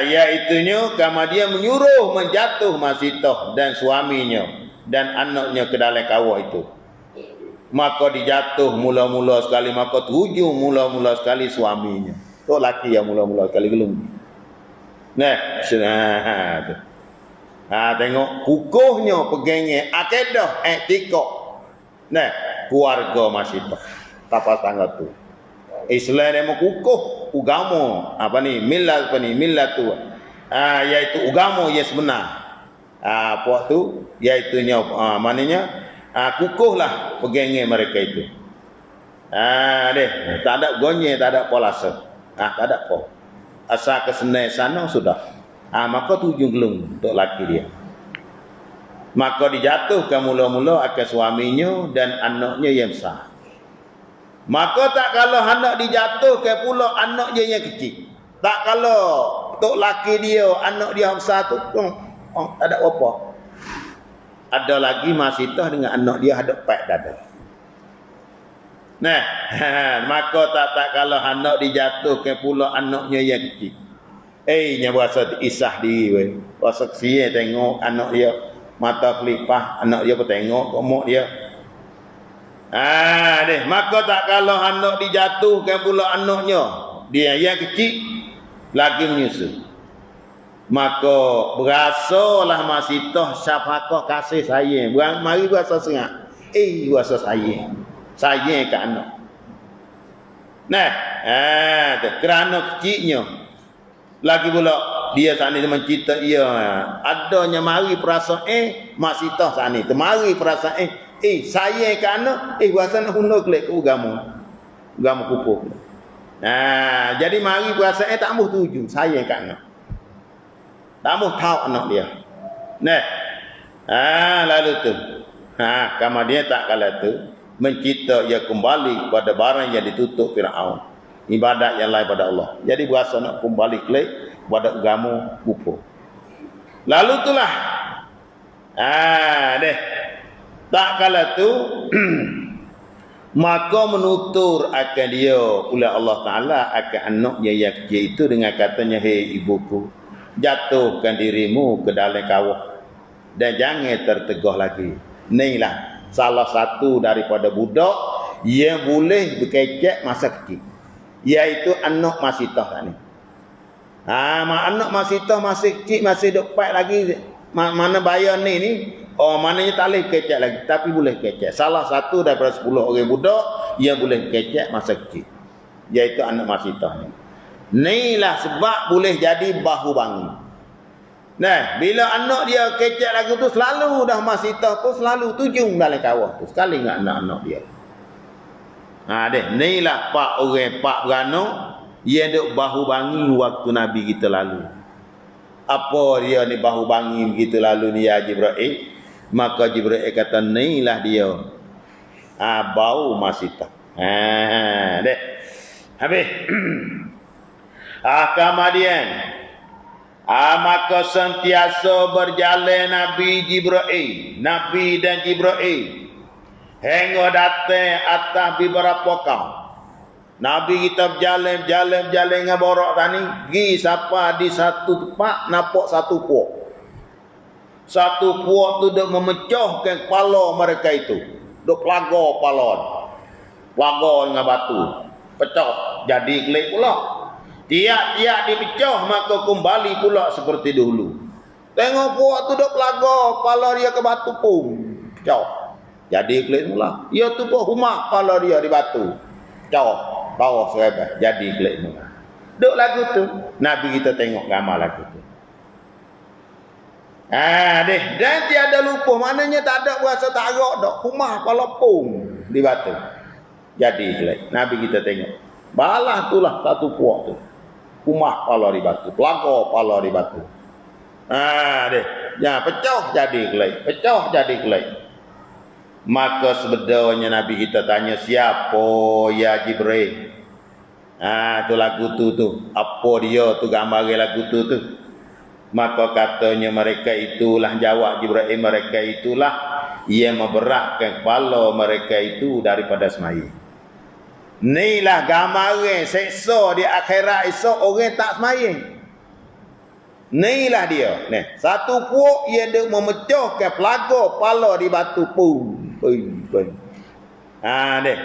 Iaitunya kama dia menyuruh menjatuh Masitoh dan suaminya dan anaknya ke dalam kawah itu. Maka dijatuh mula-mula sekali, maka tujuh mula-mula sekali suaminya. Tu laki yang mula-mula sekali gelung. Tengok kukuhnya pegangnya akidah etikok. Keluarga Masitoh. Tapa tangga tu. Islam dia kukuh agama millat tu. Iaitu agama yang sebenar. Puak tu iaitunya maknanya kukuhlah pegangnya mereka itu. Tak ada gonye, tak ada polasa. Tak ada apa. Asal kesenai sana sudah. Maka tujuh gelung untuk laki dia. Maka dijatuhkan mula-mula akan suaminya dan anaknya yang besar. Maka tak kalau anak dijatuhkan pula anaknya yang kecil. Tak kalau untuk laki dia, anak dia yang besar tu tak ada apa. Ada lagi Masitoh dengan anak dia ada pak dada. Maka tak kalau anak dijatuhkan pula anaknya yang kecil. Nya berasa isah diri. Berasa kesian tengok anak dia. Mata kelipah, anak dia pun tengok komok dia. Maka tak kalau anak dijatuhkan pula anaknya. Dia yang kecil lagi menyusul. Maka berasalah Masitoh syafaqah kasih sayang. Mari berasa sengat. Berasa sayang. Sayang ke anak. Kerana kecilnya. Lagi pula dia sana mencita ia adanya mari perasaan Masitoh sana tu mari perasaan saya ke anak berasa nak guna kelek ke agama kukuh. Jadi mari perasaan tak mahu tuju saya ke anak. Tak mahu tahu anak dia. Lalu tu kama dia tak kala tu mencita ia kembali kepada barang yang ditutup Firaun, ibadat yang lain pada Allah. Jadi berasa nak kembali kelek pada agama kufuh. Lalu itulah tak kala tu maka menutur akan dia oleh Allah Ta'ala akan anaknya yang kecil itu dengan katanya, hei ibuku, jatuhkan dirimu ke dalam kawah dan jangan tertegah lagi. Inilah salah satu daripada budak yang boleh berkecek masa kecil, iaitu anak Masitoh ni. Anak Masitoh masih kecil, masih dekat lagi. Mana bayar ni maknanya tak boleh kecek lagi, tapi boleh kecek. Salah satu daripada 10 orang budak yang boleh kecek masa kecil, iaitu anak Masitoh ni. Inilah sebab boleh jadi bahu bangi. Bila anak dia kecek lagi tu selalu dah Masitoh tu selalu tujung dalam kawah tu sekali dengan anak-anak dia. Inilah pak orang pak beranak yang duk bahu bangi waktu Nabi kita lalu. Apa dia ni bahu bangi begitu lalu ni ya Jibril? Maka Jibril kata inilah dia. Bau Masitoh. Habis. Kemudian maka sentiasa berjalan Nabi dan Jibril hingga datang atas beberapa kaum. Nabi kita berjalan dengan borak tani, pergi sampai di satu tempat nampak satu puak. Satu puak tu dah memecahkan kepala mereka itu. duk pelago palon. Pelago dengan batu. Pecah jadi kelik pula. Tiap-tiap dipecah maka kembali pula seperti dulu. Tengok puak tu duk pelago, pala dia ke batu pun. Pecah. Jadi kelik mula. Ia tu pun humak pala dia di batu. Pecah. Bawah serabah. Jadi kelik mula. Duk lagu tu. Nabi kita tengok gambar lagu tu. Dan tiada lupa. Maknanya tak ada berasa tak agak dak. Humah pala pun di batu. Jadi kelik. Nabi kita tengok. Balah itulah satu puak tu. Humah pala di batu. Pelago pala di batu. Ya, pecah jadi kelai. Pecah jadi kelai. Maka sebenarnya Nabi kita tanya, siapa ya Jibril? Tu lagu tu. Apa dia tu gambar lagu tu. Maka katanya mereka itulah, jawab Jibril, mereka itulah yang memberatkan kepala mereka itu daripada semaya. Inilah gambar seksa di akhirat esok orang tak semaya. Inilah dia. Satu puak ia dia memecahkan pelago pala di batu pun.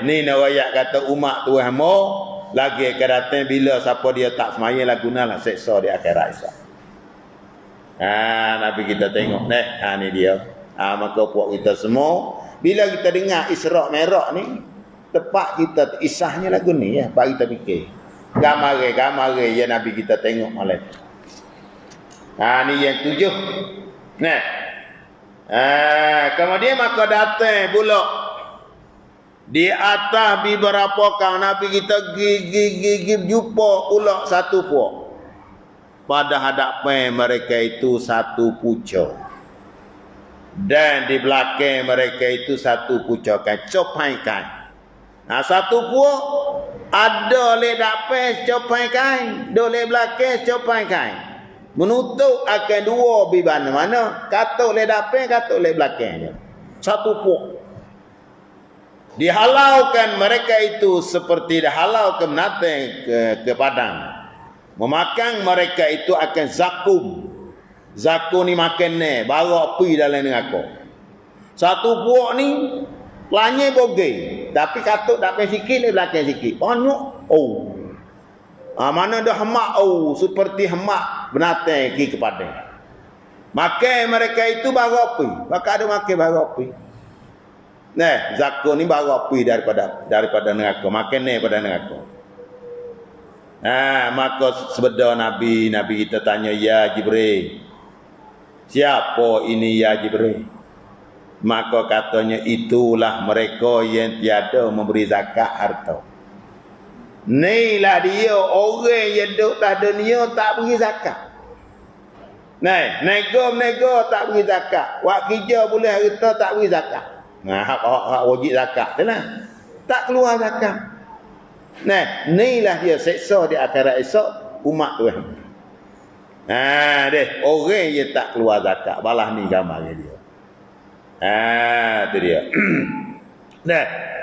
Ni ayat kata umat Tuhan mo lagi akan datang bila siapa dia tak semaya lah gunalah seksa di akhirat esok. Nabi kita tengok ni dia. Maka puak kita semua bila kita dengar Isra' Mi'raj ni tepat kita isahnya lagu ni ya, bagi kita fikir. Gambar ya Nabi kita tengok malam. Ni yang 7. Kemudian maka datang pula di atas beberapa kaum Nabi kita gigi jumpa pula satu puak. Pada hadapan mereka itu satu pucuk. Dan di belakang mereka itu satu pucukan copai kain. Satu puak ada le dapat copai kain, dole belakang copai kain. Menutup akan dua biban mana? Katuk le dapat, katuk le belakangnya. Satu puak. Dihalaukan mereka itu seperti dihalau ke menatang ke padang. Memakan mereka itu akan zakum. Zakum ni makan ni, baru api dalam neraka. Satu puak ni pelanya bogey, tapi katuk dapat sikit le belakang sikit. Banyak. Mana dah hemak seperti hemak binatang ke kepada. Makan mereka itu baru api. Maka ada makan baru api. Zakum ni baru api daripada neraka. Makan ni pada neraka. Maka sebenarnya Nabi kita tanya, ya Jibril, siapa ini ya Jibril? Maka katanya itulah mereka yang tiada memberi zakat harta. Inilah dia orang yang duduk dah dunia tak beri zakat. Nego tak beri zakat. Wak kerja boleh harta tak beri zakat. Hak wajib zakat tu lah. Tak keluar zakat. Inilah dia seksa di akhirat esok umat Tuhan. Orang yang tak keluar zakat. Balah ni gambarnya dia. Itu dia.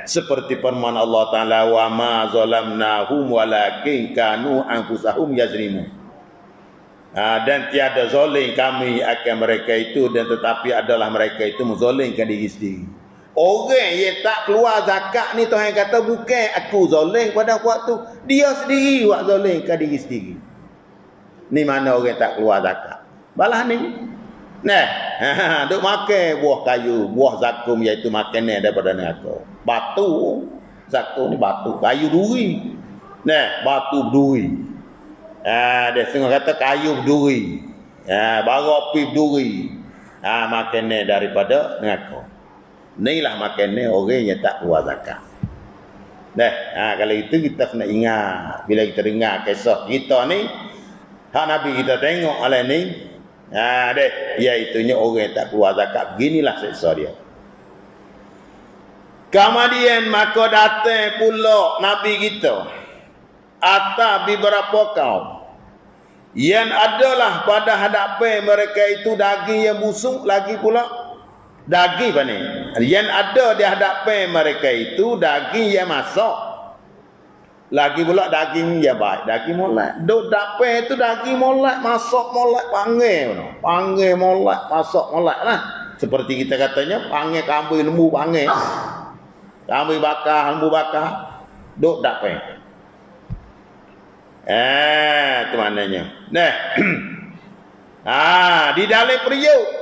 Seperti firman Allah Ta'ala, wa ma zalamnahum walakin kanu anfusahum yazlimun. Dan tiada zalim kami akan mereka itu, dan tetapi adalah mereka itu menzalimkan diri sendiri. Orang yang tak keluar zakat ni Tuhan kata bukan aku zalim pada waktu, dia sendiri buat zalimkan diri sendiri. Ni mana orang tak keluar zakat. Balah ni. Duk makan buah kayu, buah zakum, iaitu makanan daripada neraka. Batu, zakum ni batu, kayu duri. Batu berduri. Dia setengah kata kayu berduri. Baru api berduri. Makanan daripada neraka. Inilah makanan orang yang tak keluar zakat. Kalau itu kita kena ingat bila kita dengar kisah kita ni, hak Nabi kita tengok oleh ni, iaitunya orang yang tak keluar zakat. Beginilah seksa dia. Kemudian maka datang pula Nabi kita atas beberapa kaum yang adalah pada hadapan mereka itu daging yang busuk lagi pula. Daging apa ni? Yang ada di hadapan mereka itu daging yang masak. Lagi pula daging yang baik, daging molek. Duk dapat itu daging molek, masak molek, panggil molek, masak molek lah. Seperti kita katanya, panggil kambing lembu panggil. Kami bakar, hambu bakar, duk tak pe. Tu maknanya. Nah. Di dalam periuk.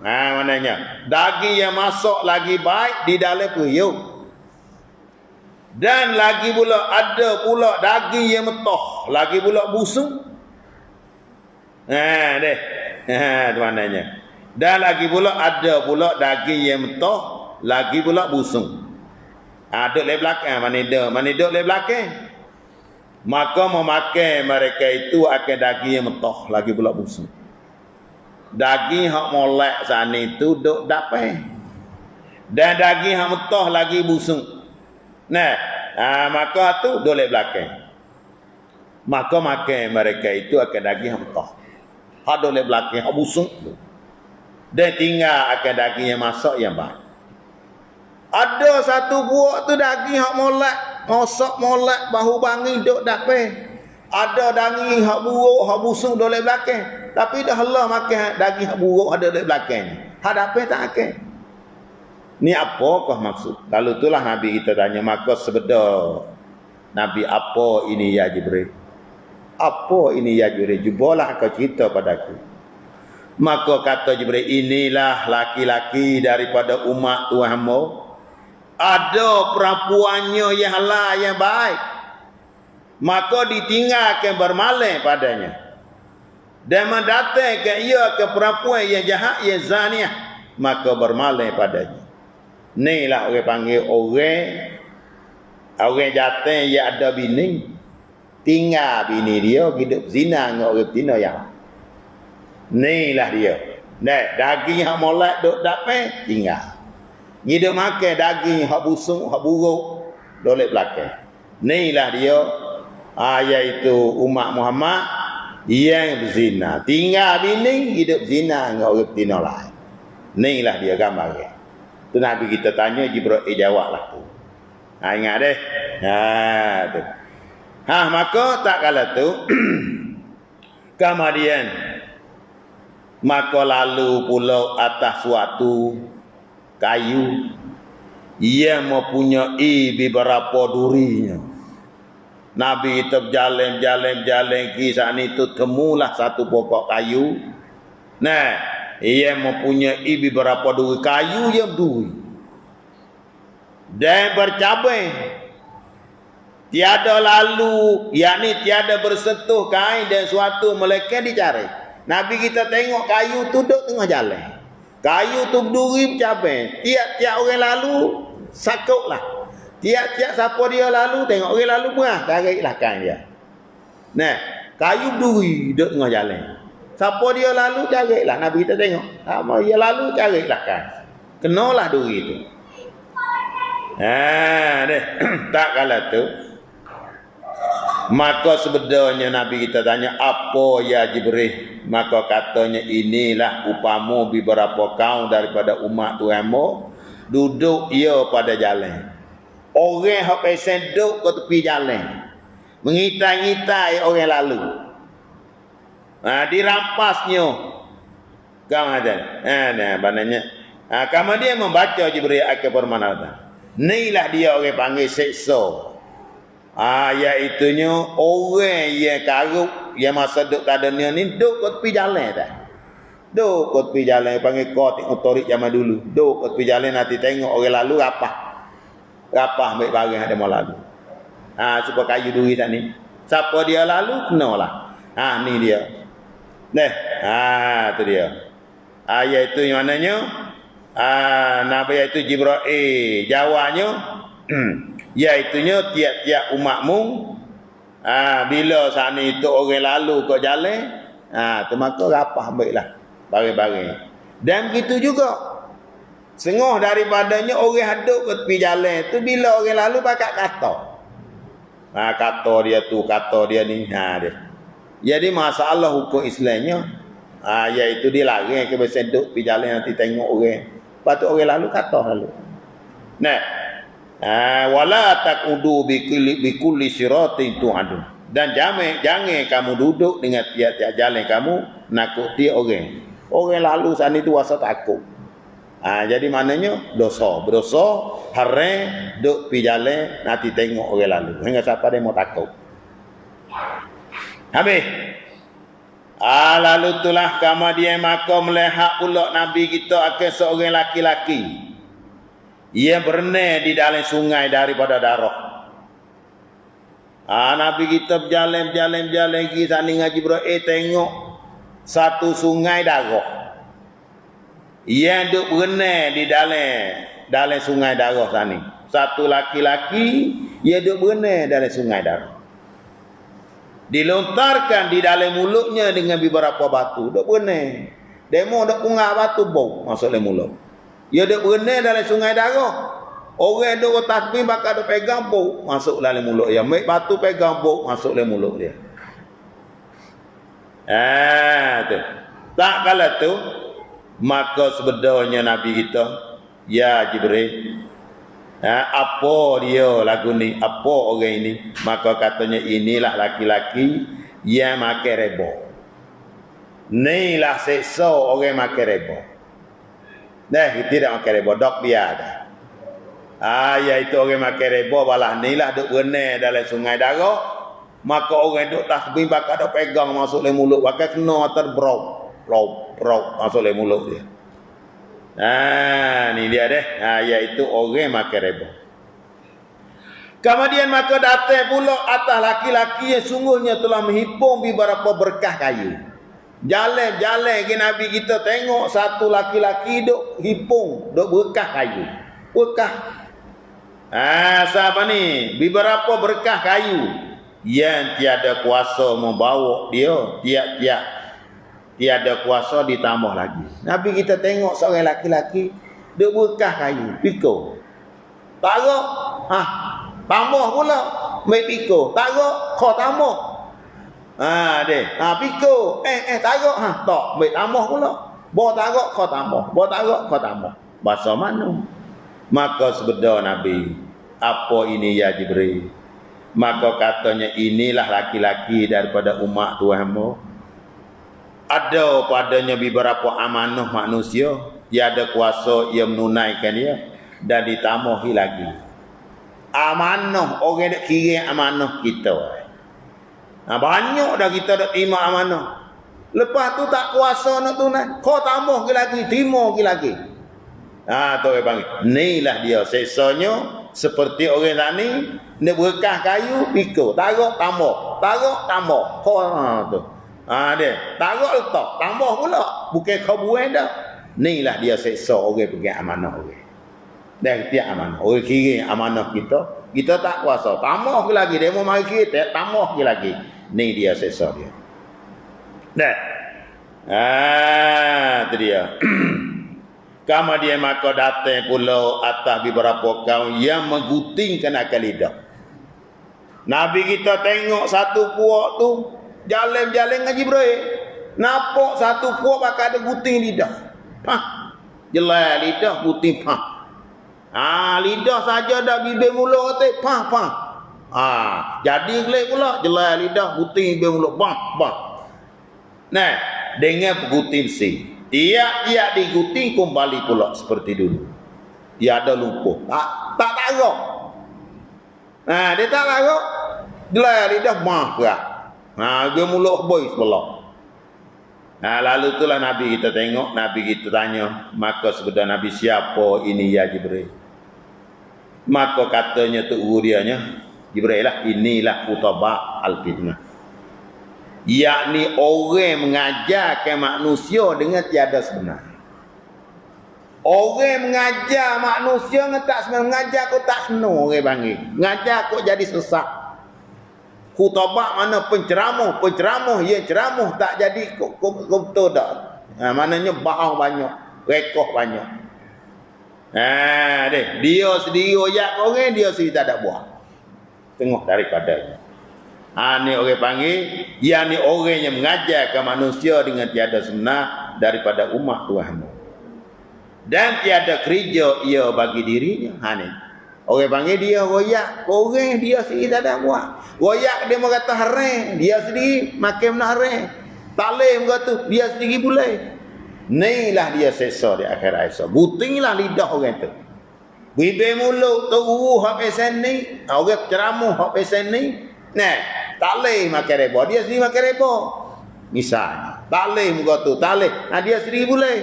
Maknanya daging yang masuk lagi baik di dalam periuk. Dan lagi pula ada pula daging yang metoh, lagi pula busung. Tu maknanya. Dan lagi pula ada pula daging yang metoh, lagi pula busung. Duduk di belakang, mana duduk di belakang. Maka memakai mereka itu akan daging yang metoh, lagi pula busung. Daging hak molek sana itu duk dapat. Dan daging hak metoh lagi busung. Maka tu duduk di belakang. Maka makan mereka itu akan daging hak metoh. Hak duduk di belakang, hak busung. Dan tinggal akan daging yang masak yang baik. Ada satu buah tu daging hak molek, masak molek, bahu bangi duk dapat. Ada daging hak buruk, hak busung duk di belakang. Tapi dah Allah makan daging hak buruk ada di belakang. Hak dapat tak makan. Ni apakah maksud? Kalau itulah Nabi kita tanya, maka sebenar Nabi, apa ini ya Jibril? Apa ini ya Jibril? Jubalah kau cerita padaku. Maka kata Jibril, inilah laki-laki daripada umat Tuhanmu. Ada perempuannya yang halal, yang baik. Maka ditinggalkan bermalam padanya. Dan mendatangkan ia ke perempuan yang jahat, yang zaniah. Maka bermalam padanya. Inilah orang panggil orang jatuh yang ada bini. Tinggal bini dia, hidup zina dengan orang betina yang. Inilah dia. Daging yang molek duk dapat, tinggal. Hidup makan daging hak busung, hak buruk, dolek belakang. Inilah dia, iaitu umat Muhammad yang berzina. Tinggal bini, hidup zina dengan orang betina lain. Inilah dia gambarnya. Tu Nabi kita tanya, Jibril jawablah tu. Ingat deh. Tu. Maka tak kala tu kemudian maka lalu pula atas suatu kayu ia mempunyai beberapa durinya. Nabi kita berjalan kisah itu temulah satu pokok kayu. Ia mempunyai beberapa duri, kayu yang duri dan bercabai. Tiada lalu, yakni tiada bersentuh kain dan suatu melekat dicari. Nabi kita tengok kayu tu duduk tengah jalan. Kayu tu berduri bercabai. Tiap-tiap orang lalu, sakutlah. Tiap-tiap siapa dia lalu, tengok orang lalu berah, tariklah kain dia. Kayu berduri duduk tengah jalan. Siapa dia lalu, tariklah. Nabi kita tengok. Siapa dia lalu, tariklah kain. Kenalah duri tu. Tak kala tu. Maka sebenarnya Nabi kita tanya, apa ya Jibril? Maka katanya, inilah upamu beberapa kaum daripada umat Tuhanmu duduk ia pada jalan. Orang yang pesen duduk ke tepi jalan, mengitai-ngitai orang lalu. Dirampasnya. Kemudian kemudian membaca Jibril akan permanatan. Inilah dia orang panggil seksa. Iaitunya orang yang karuk, yang masa duduk tak ada ni duduk ke tepi jalan dah. Duduk ke tepi jalan, panggil kotik motorik zaman dulu. Duduk ke tepi jalan, nanti tengok orang lalu rapah ambil barang ada mau lalu. Supaya kayu duri tak ni. Siapa dia lalu, kenalah. Ni dia. Tu dia. Iaitu yang mananya, Nabi iaitu Jibril. Jawabnya, iaitunya tiap-tiap umatmu bila sana itu orang lalu ke jalan, maka rapah ambil lah barang-barang. Dan begitu juga setengah daripadanya orang haduk ke tepi jalan tu, bila orang lalu pakai kata. Kata dia tu, kata dia ni. Dia. Jadi masalah hukum Islamnya, iaitu dilarang ke berseduk tepi jalan, nanti tengok orang. Patut orang lalu kata lalu. Wala taqudu bikulli siratin tu'adun. Dan jangan kamu duduk dengan tiap-tiap jalan kamu nakuti orang. Orang lalu sana itu rasa takut. Jadi maknanya dosa, berdosa, haram, duk pi jalan, nanti tengok orang lalu. Hingga siapa dia mau takut. Habis. Lalu itulah kemudian maka melihat pula Nabi kita akan seorang laki-laki. Ia berenang di dalam sungai daripada darah. Nabi kita berjalan pergi sana dengan Jibril, tengok satu sungai darah. Ia duk berenang di dalam sungai darah sana. Satu laki-laki, ia duk berenang dalam sungai darah. Dilontarkan di dalam mulutnya dengan beberapa batu. Duk berenang. Demo duk punggah batu bau masuk dalam mulut. Ia duk berenang dalam sungai darah. Orang duk tasbih bakal duk pegang bau masuk dalam mulut dia. Ambil batu pegang bau masuk dalam mulut dia. Tu. Tak kala tu maka sebenarnya Nabi kita, ya Jibril, apa dia lagu ni, apa orang ini? Maka katanya inilah laki-laki yang makan reba. Inilah seksa orang makan reba. Tidak makan reba, dok biar dah. Iaitu orang makan reba balah inilah duk berenang dalam sungai darah. Maka orang duk tasbih bakal duk pegang masuk dalam mulut, bakal kena terbrok. Rok masuk dalam mulut dia. Ni dia deh. Iaitu orang makan reba. Kemudian maka datang pula atas laki-laki yang sungguhnya telah menghimpun beberapa berkah kayu. Jalan-jalan ke Nabi kita tengok satu laki-laki duk himpun, duk berkah kayu. Berkah. Siapa ni? Beberapa berkah kayu yang tiada kuasa membawa dia, tiada kuasa ditambah lagi. Nabi kita tengok seorang laki-laki duk berkah kayu, pikul. Tarak, tambah pula, mai pikul. Tarak, kau tambah. Pikul. Tarak, tak, mai tambah pula. Bawa tarak, kau tambah. Bawa tarak, kau tambah. Bahasa mana? Maka sebeda Nabi, apa ini ya Jibril? Maka katanya inilah laki-laki daripada umat Tuhanmu. Ada padanya beberapa amanah manusia, tiada kuasa ia menunaikan dia dan ditambahi lagi. Amanah, orang dak kira amanah kita. Banyak dah kita dak terima amanah. Lepas tu tak kuasa nak tunai, kau tambah lagi, terima lagi. Tu orang panggil. Inilah dia seksanya seperti orang tani, nak berkah kayu, pikul, tarak tambah, kau tu. Dia tarak letak, tambah pula. Bukan kau buang dah. Inilah dia seksa orang pegang amanah orang. Dan tiap amanah. Orang kira amanah kita, kita tak kuasa. Tambah lagi. Dia mau mari kita, tambah lagi. Ni dia seksa dia. Itu dia. Kemudian maka datang pula atas beberapa kaum yang menggutingkan akal lidah. Nabi kita tengok satu puak tu jalan-jalan dengan Jibril. Nampak satu puak bakal ada guting lidah. Jelas lidah guting lidah saja dah bibir mulut kata jadi gelap pula jelas lidah guting bibir mulut dengan guting besi. Tiap diguting kembali pula seperti dulu. Dia ada lumpuh. Tak tarak. Dia tak tarak. Jelas lidah berat. Dia mulut boy sebelah. Lalu itulah Nabi kita tengok, Nabi kita tanya, maka sebenarnya Nabi siapa ini ya Jibril? Maka katanya tu dianya, Jibril lah, inilah Khutbah Al-Fitnah. Yakni orang mengajarkan manusia dengan tiada sebenar. Orang mengajar manusia dengan tak sebenar, mengajar kau tak sebenar orang panggil. Mengajar kau jadi sesat. Khutbah mana penceramah ia ceramah tak jadi kau betul dak. Maknanya bahang banyak, rekoh banyak. Dia sendiri oyak orang, dia sendiri tak ada buah. Tengok daripadanya. Ni orang panggil, ni orang yang mengajarkan manusia dengan tiada sebenar daripada umat Tuhanmu. Dan tiada kerja ia bagi dirinya. Ni orang panggil dia royak, orang dia sendiri tak ada buat. Royak dia mengata haram, dia sendiri makan benda haram. Tak boleh berkata, dia sendiri boleh. Inilah dia seksa di akhirat esok. Butinglah lidah orang tu. Bibir mulut tu hak pesen ni, orang ceramah hak pesen ni. Nah, tak boleh makan reba, dia sendiri makan reba. Misalnya, tak boleh muka tu, tak boleh. Dia sendiri boleh.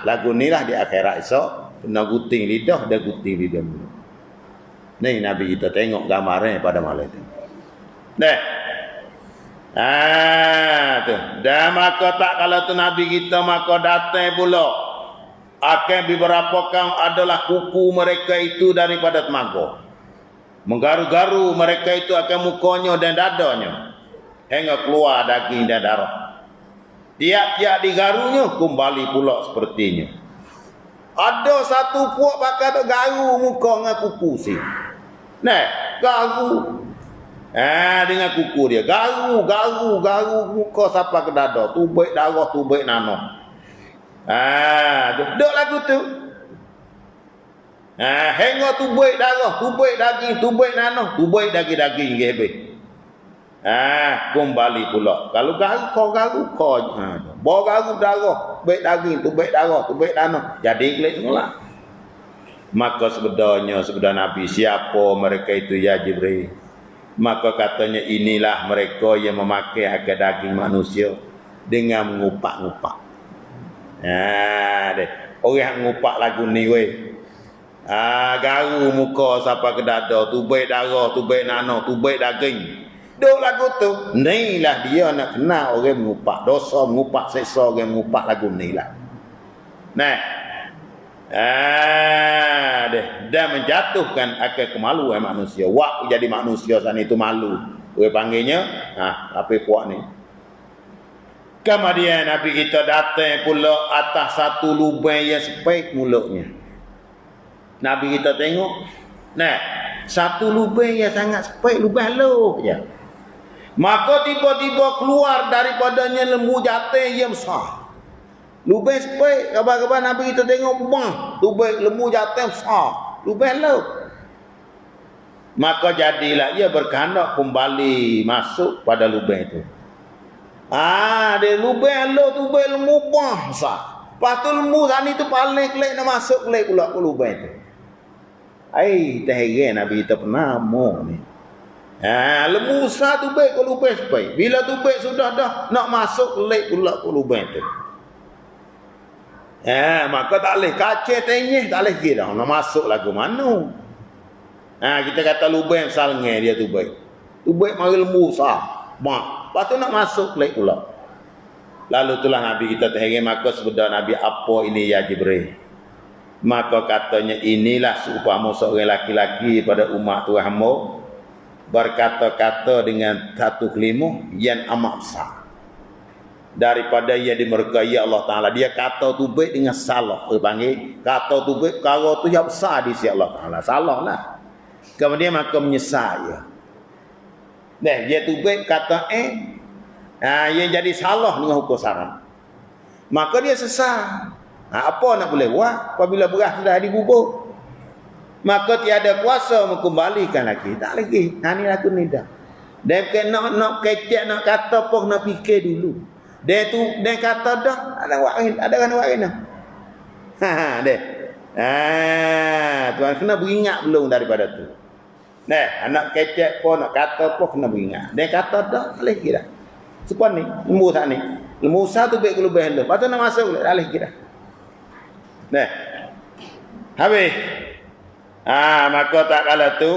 Lagu ni lah di akhirat esok, kena guting lidah dan guting lidah mulut. Ni Nabi kita tengok gambarnya pada malam tu. Nah. Tu. Dan maka tak kalau tu Nabi kita maka datang pula akan beberapa kaum adalah kuku mereka itu daripada temaga. Menggaru-garu mereka itu akan mukanya dan dadanya hingga keluar daging dan darah. Tiap-tiap digarunya kembali pula sepertinya. Ada satu puak pakai garu muka dengan kuku si. Nah, garu. Dengan kuku dia. Garu muka sampai ke dada. Tubik darah, tubik nanah. Duduk lagu tu. Hingga tubik darah, tubik daging, tubik nanah, tubik daging-daging habis. Kembali pula. Kalau garu kau. Bawa garu darah, tubik daging, tubik darah, tubik nanah. Jadi kelik semula. Maka sebenarnya Nabi siapa mereka itu ya Jibril. Maka katanya inilah mereka yang memakai harga daging manusia dengan mengupak-ngupak. Orang ngupak lagu ni weh. Garu muka sampai ke dada, tubik darah, tubik nanah, tubik daging. Duk lagu tu. Inilah dia nak kenal orang mengupak dosa, mengupak seksa, orang mengupak lagu ni lah. Dan menjatuhkan akan kemaluan manusia. Wak jadi manusia sana itu malu. Orang panggilnya, apa puak ni. Kemudian Nabi kita datang pula atas satu lubang yang sepek mulutnya. Nabi kita tengok, satu lubang yang sangat sepek, lubang loh je. Maka tiba-tiba keluar daripadanya lembu jantan yang besar. Lubang sepek, kabar-kabar Nabi kita tengok lubang lembu jantan besar, lubang loh. Maka jadilah ia berkehendak kembali masuk pada lubang itu. Dia lubang loh, lubang lembu besar. Lepas tu lembu sana itu paling kelik nak masuk kelik pula ke lubang itu. Terheran Nabi kita pernah ni. Lembu besar tu baik ke lubang sepek. Bila tu baik sudah dah nak masuk kelik pula ke lubang itu. Maka tak boleh kacau tenyeh, tak boleh kira nak masuk lagu mana. Kita kata lubang salngai dia tu baik. Tu baik mari lembu besar. Lepas tu nak masuk kelik pula. Lalu itulah Nabi kita terheran, maka sebut Nabi apa ini ya Jibril. Maka katanya inilah seumpama seorang laki-laki pada umat Tuhanmu berkata-kata dengan satu kelima yang amat besar daripada yang dimurkai Allah Ta'ala. Dia kata tu baik dengan salah. Dia panggil kata tu baik, perkara tu yang besar di sisi Allah Ta'ala. Salah lah. Kemudian maka menyesal dia. Dia tu baik kata yang jadi salah dengan hukum syarak. Maka dia sesal. Apa nak boleh buat apabila beras sudah dibubur? Maka tiada kuasa mengembalikan lagi. Tak lagi. Ni lagu ni dah. Dia bukan nak kecek, nak kata apa, nak fikir dulu. Dia kata dah, ada kan warin dah. Dia. Tuan kena beringat belum daripada tu. Nak kecek apa, nak kata apa, kena beringat. Dia kata dah, tak lagi dah. Sepan ni, lembu saat ni. Lembu satu baik ke lubang dah. Lepas tu nak masuk boleh, tak lagi dah. Habis. Maka tak kala tu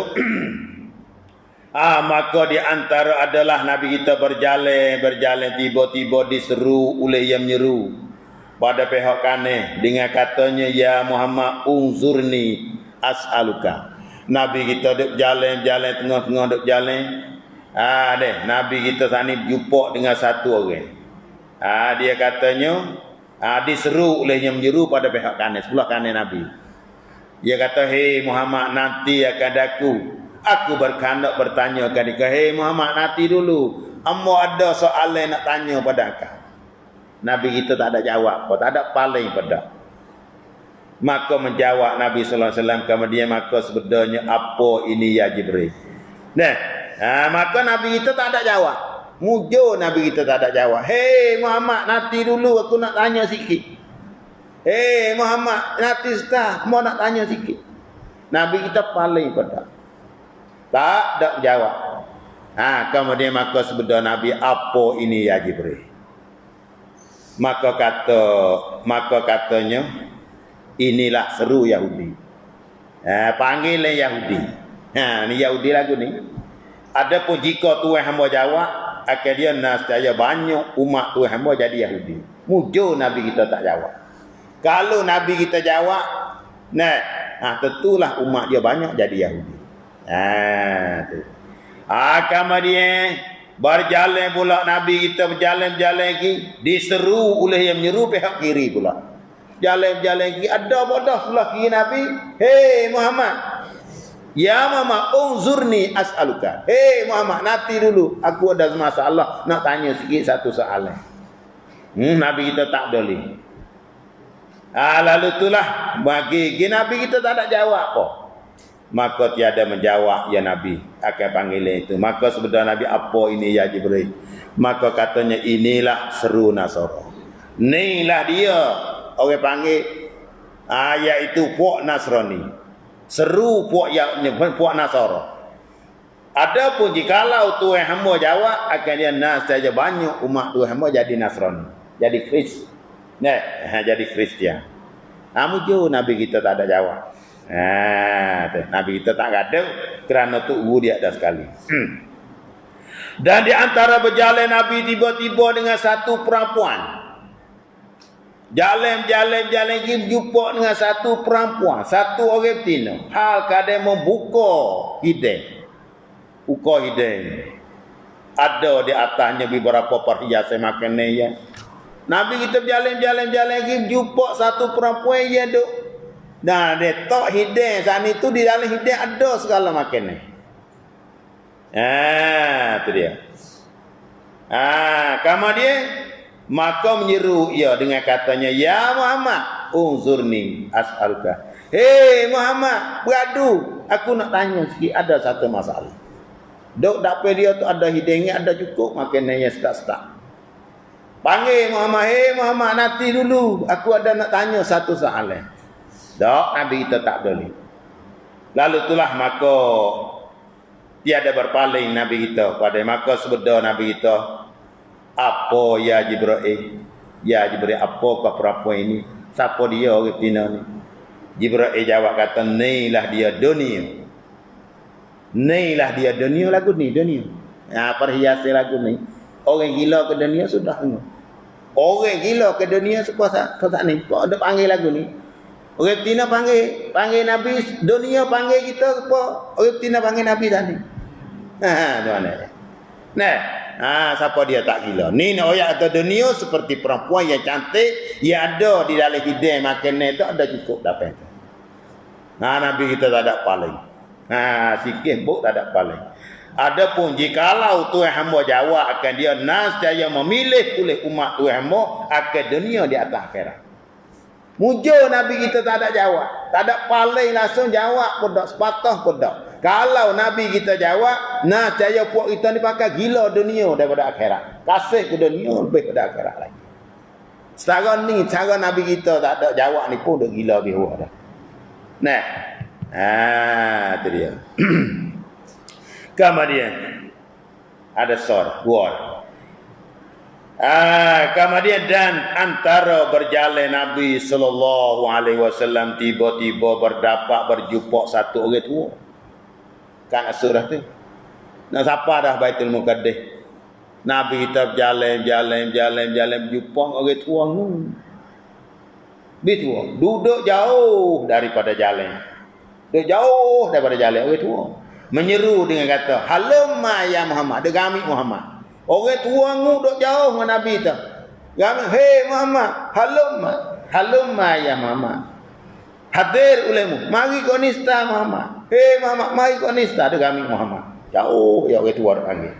maka di antara adalah Nabi kita berjalan tiba-tiba diseru oleh yang menyeru pada pihak kanan dengan katanya ya Muhammad unzurni as'aluka. Nabi kita duk jalan tengah-tengah duk jalan. Nabi kita sani jumpa dengan satu orang. Dia katanya diseru oleh yang menyeru pada pihak kanan, sebelah kanan Nabi. Dia kata, hei Muhammad, nanti akan aku berkehendak bertanya kepada kau. Hei Muhammad, nanti dulu. Ambo ada soalan nak tanya pada kau. Nabi kita tak ada jawab. Tak ada paling pada. Maka menjawab Nabi SAW. Kemudian maka sebenarnya apa ini ya Jibril. Maka Nabi kita tak ada jawab. Mujur Nabi kita tak ada jawab. Hei Muhammad, nanti dulu aku nak tanya sikit. Hei Muhammad, nanti setah, mau nak tanya sikit. Nabi kita paling pada. Tak ada jawab. Kemudian maka sebeda Nabi, apa ini ya Jibril? Maka katanya, inilah seru Yahudi. Panggillah Yahudi. Ni Yahudi lagu ni. Adapun jika Tuhan hamba jawab, akan dia nascaya banyak umat Tuhan hamba jadi Yahudi. Mujur Nabi kita tak jawab. Kalau Nabi kita jawab, tentulah umat dia banyak jadi Yahudi. Tu. Kemudian berjalan pula Nabi kita berjalan lagi, diseru oleh yang menyeru pihak kiri pula. Jalan lagi, ada bodoh sebelah kiri Nabi. Hei Muhammad, ya Muhammad, unzurni as'aluka. Hei Muhammad, nanti dulu, aku ada masalah nak tanya sikit satu soalan. Nabi kita tak boleh. Lalu itulah bagi Nabi kita tak ada jawab apa. Maka tiada menjawab ya Nabi akan panggilan itu. Maka sebenarnya Nabi, apa ini ya Jibril? Maka katanya, inilah seru Nasara. Inilah dia orang panggil iaitu puak Nasrani. Seru puak Nasara. Adapun jikalau Tuhan hamba jawab, akan dia saja banyak umat Tuhan hamba jadi Nasrani, jadi Kristian. Jadi Kristian. Mujur Nabi kita tak ada jawab. Nabi kita tak ada, kerana tu dia ada sekali. Dan di antara berjalan Nabi tiba-tiba dengan satu perempuan. Jalan jumpa dengan satu perempuan, satu orang betina. Hal kadang membuka hidung. Buka hidung. Ada di atasnya beberapa perhiasan makanan ya. Nabi kita berjalan lagi, jumpa satu perempuan yang duduk. Dia tok hidung sana itu, di dalam hidung ada segala makanan. Itu dia. Kemudian maka menyeru ia dengan katanya, ya Muhammad, unzurni as'aluka. Hei Muhammad, beradu, aku nak tanya sikit, ada satu masalah. Dok dapat dia tu ada hidungnya, ada cukup makanannya sedap-sedap. Panggil Muhammad, hei Muhammad, nanti dulu, aku ada nak tanya satu soalan. Dok, Nabi kita tak boleh. Lalu itulah maka tiada berpaling Nabi kita pada maka sebeda Nabi kita, apa ya Jibril? Ya Jibril, apakah perempuan ini? Siapa dia orang betina ni? Jibril jawab kata, inilah dia dunia. Inilah dia dunia lagu ni, dunia. Perhiasan lagu ni. Orang gila ke dunia sudah. Orang gila ke dunia sekuasa ni. Kok ada panggil lagu ni? Orang betina panggil Nabi, dunia panggil kita apa? Orang betina panggil Nabi tadi. Siapa dia tak gila? Ni orang atau dunia seperti perempuan yang cantik, yang ada di dalam hidung makanan itu ada cukup dapat. Nabi kita tak ada paling. Sikit buk tak ada paling. Adapun jikalau Tuhan hamba jawab, akan dia nascaya memilih oleh umat Tuhan hamba akan dunia di atas akhirat. Mujur Nabi kita tak ada jawab. Tak ada paling langsung jawab pun tak, sepatah pun tak. Kalau Nabi kita jawab, nascaya puak kita ni pakai gila dunia daripada akhirat. Kasih ke dunia lebih daripada akhirat lagi. Sekarang ni, cara Nabi kita tak ada jawab ni pun dah gila bihuah dah. Itu dia. Kemudian ada war. Kemudian dan antara berjalan Nabi sallallahu alaihi wasallam tiba-tiba berjumpa satu orang tua. Kan surah tu. Nak siapa dah Baitul Muqaddas. Nabi kita berjalan jumpa orang tua tu. Tua duduk jauh daripada jalan. Duduk jauh daripada jalan orang tua. Menyeru dengan kata, "Halumma ya Muhammad." Dia gamit Muhammad. Orang tua duduk jauh dengan Nabi tu. Gamit, "Hei Muhammad, halumma ya Muhammad. Hadir ulemu, mari kau nista Muhammad. Hei Muhammad, mari kau nista." Dia gamit Muhammad. Jauh ya orang tua panggil.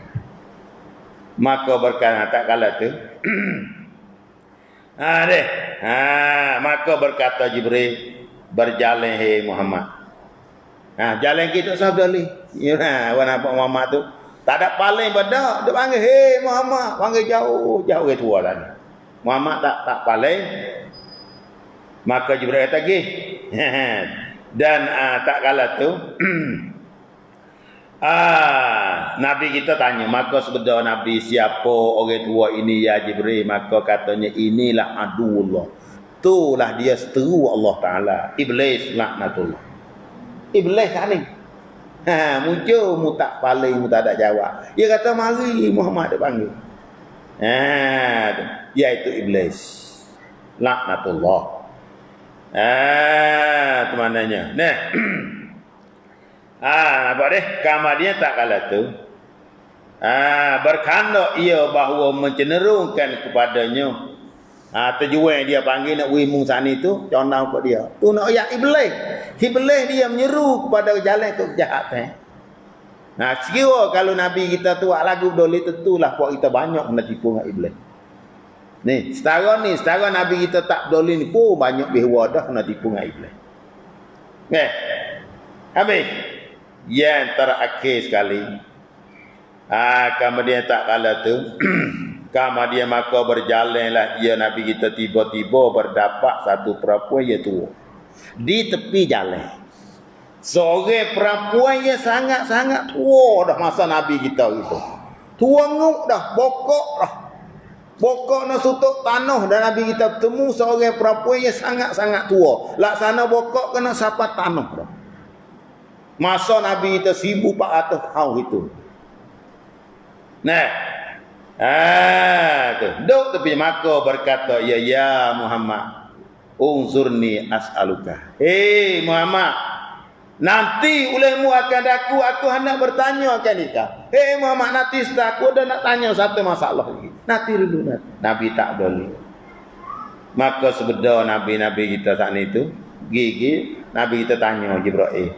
Maka berkata tak kala tu. Maka berkata Jibril, berjalan hei Muhammad. Jalan kita sahabat ni. Wan nampak Muhammad tu. Tak ada paling pada. Dia panggil, hei Muhammad. Panggil jauh ke tua dah ni. Muhammad tak paling. Maka Jibril kata gih. Dan tak kala tu Nabi kita tanya, maka sebenar Nabi, siapa orang tua ini ya Jibril? Maka katanya, inilah aduullah. Itulah dia seteru Allah Ta'ala. Iblis laknatullah. Iblis tak ni. Muncul mu tak paling, mu tak ada jawab. Dia kata, mari Muhammad dia panggil. Iaitu Iblis. Laknatullah. Itu maknanya. Nah. Nampak deh, kamar dia tak kala tu. Berkandak ia bahawa mencenderungkan kepadanya. Tujuan dia panggil nak wimung sana tu, contoh kat dia. Tu nak ayat Iblis. Iblis dia menyeru kepada jalan kejahatan. Sekiranya kalau Nabi kita tu buat lagu doli, tentulah buat kita banyak kena tipu dengan Iblis. Setara Nabi kita tak doli ni pun banyak behwa dah kena tipu dengan Iblis. Habis. Yang terakhir sekali. Kemudian tak kala tu. Kemudian maka berjalanlah ia Nabi kita tiba-tiba berdapat satu perempuan yang tua. Di tepi jalan. Seorang perempuan yang sangat-sangat tua dah masa Nabi kita itu. Tua nguk dah, bokok dah. Bokok nak sutuk tanah dan Nabi kita temu seorang perempuan yang sangat-sangat tua. Laksana bokok kena sapat tanah dah. Masa Nabi kita 1400 tahun itu. Tu. Duk tepi maka berkata, ya Muhammad, unzurni as'aluka. Muhammad, nanti olehmu akan aku hendak bertanya akan nikah. Muhammad, nanti setelah aku dah nak tanya satu masalah lagi. Nanti dulu nanti. Nabi tak boleh. Maka sebenar Nabi-Nabi kita saat itu, gigi, Nabi kita tanya Jibril,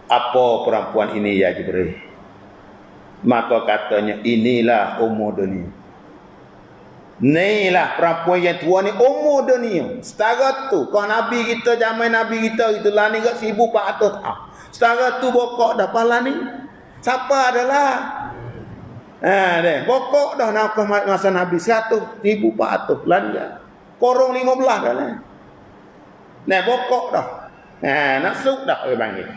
apa perempuan ini ya Jibril? Maka katanya, inilah umur dunia. Inilah perempuan yang tua ni umur dunia. Setara tu, kalau Nabi kita, zaman Nabi kita itulah ni kat 1400 tahun. Setara tu bokok dah pala ni. Siapa adalah? Bokok dah nak masa Nabi 1400 lani. Korong 15 dah lah. Bokok dah. Nasuk dah orang panggil.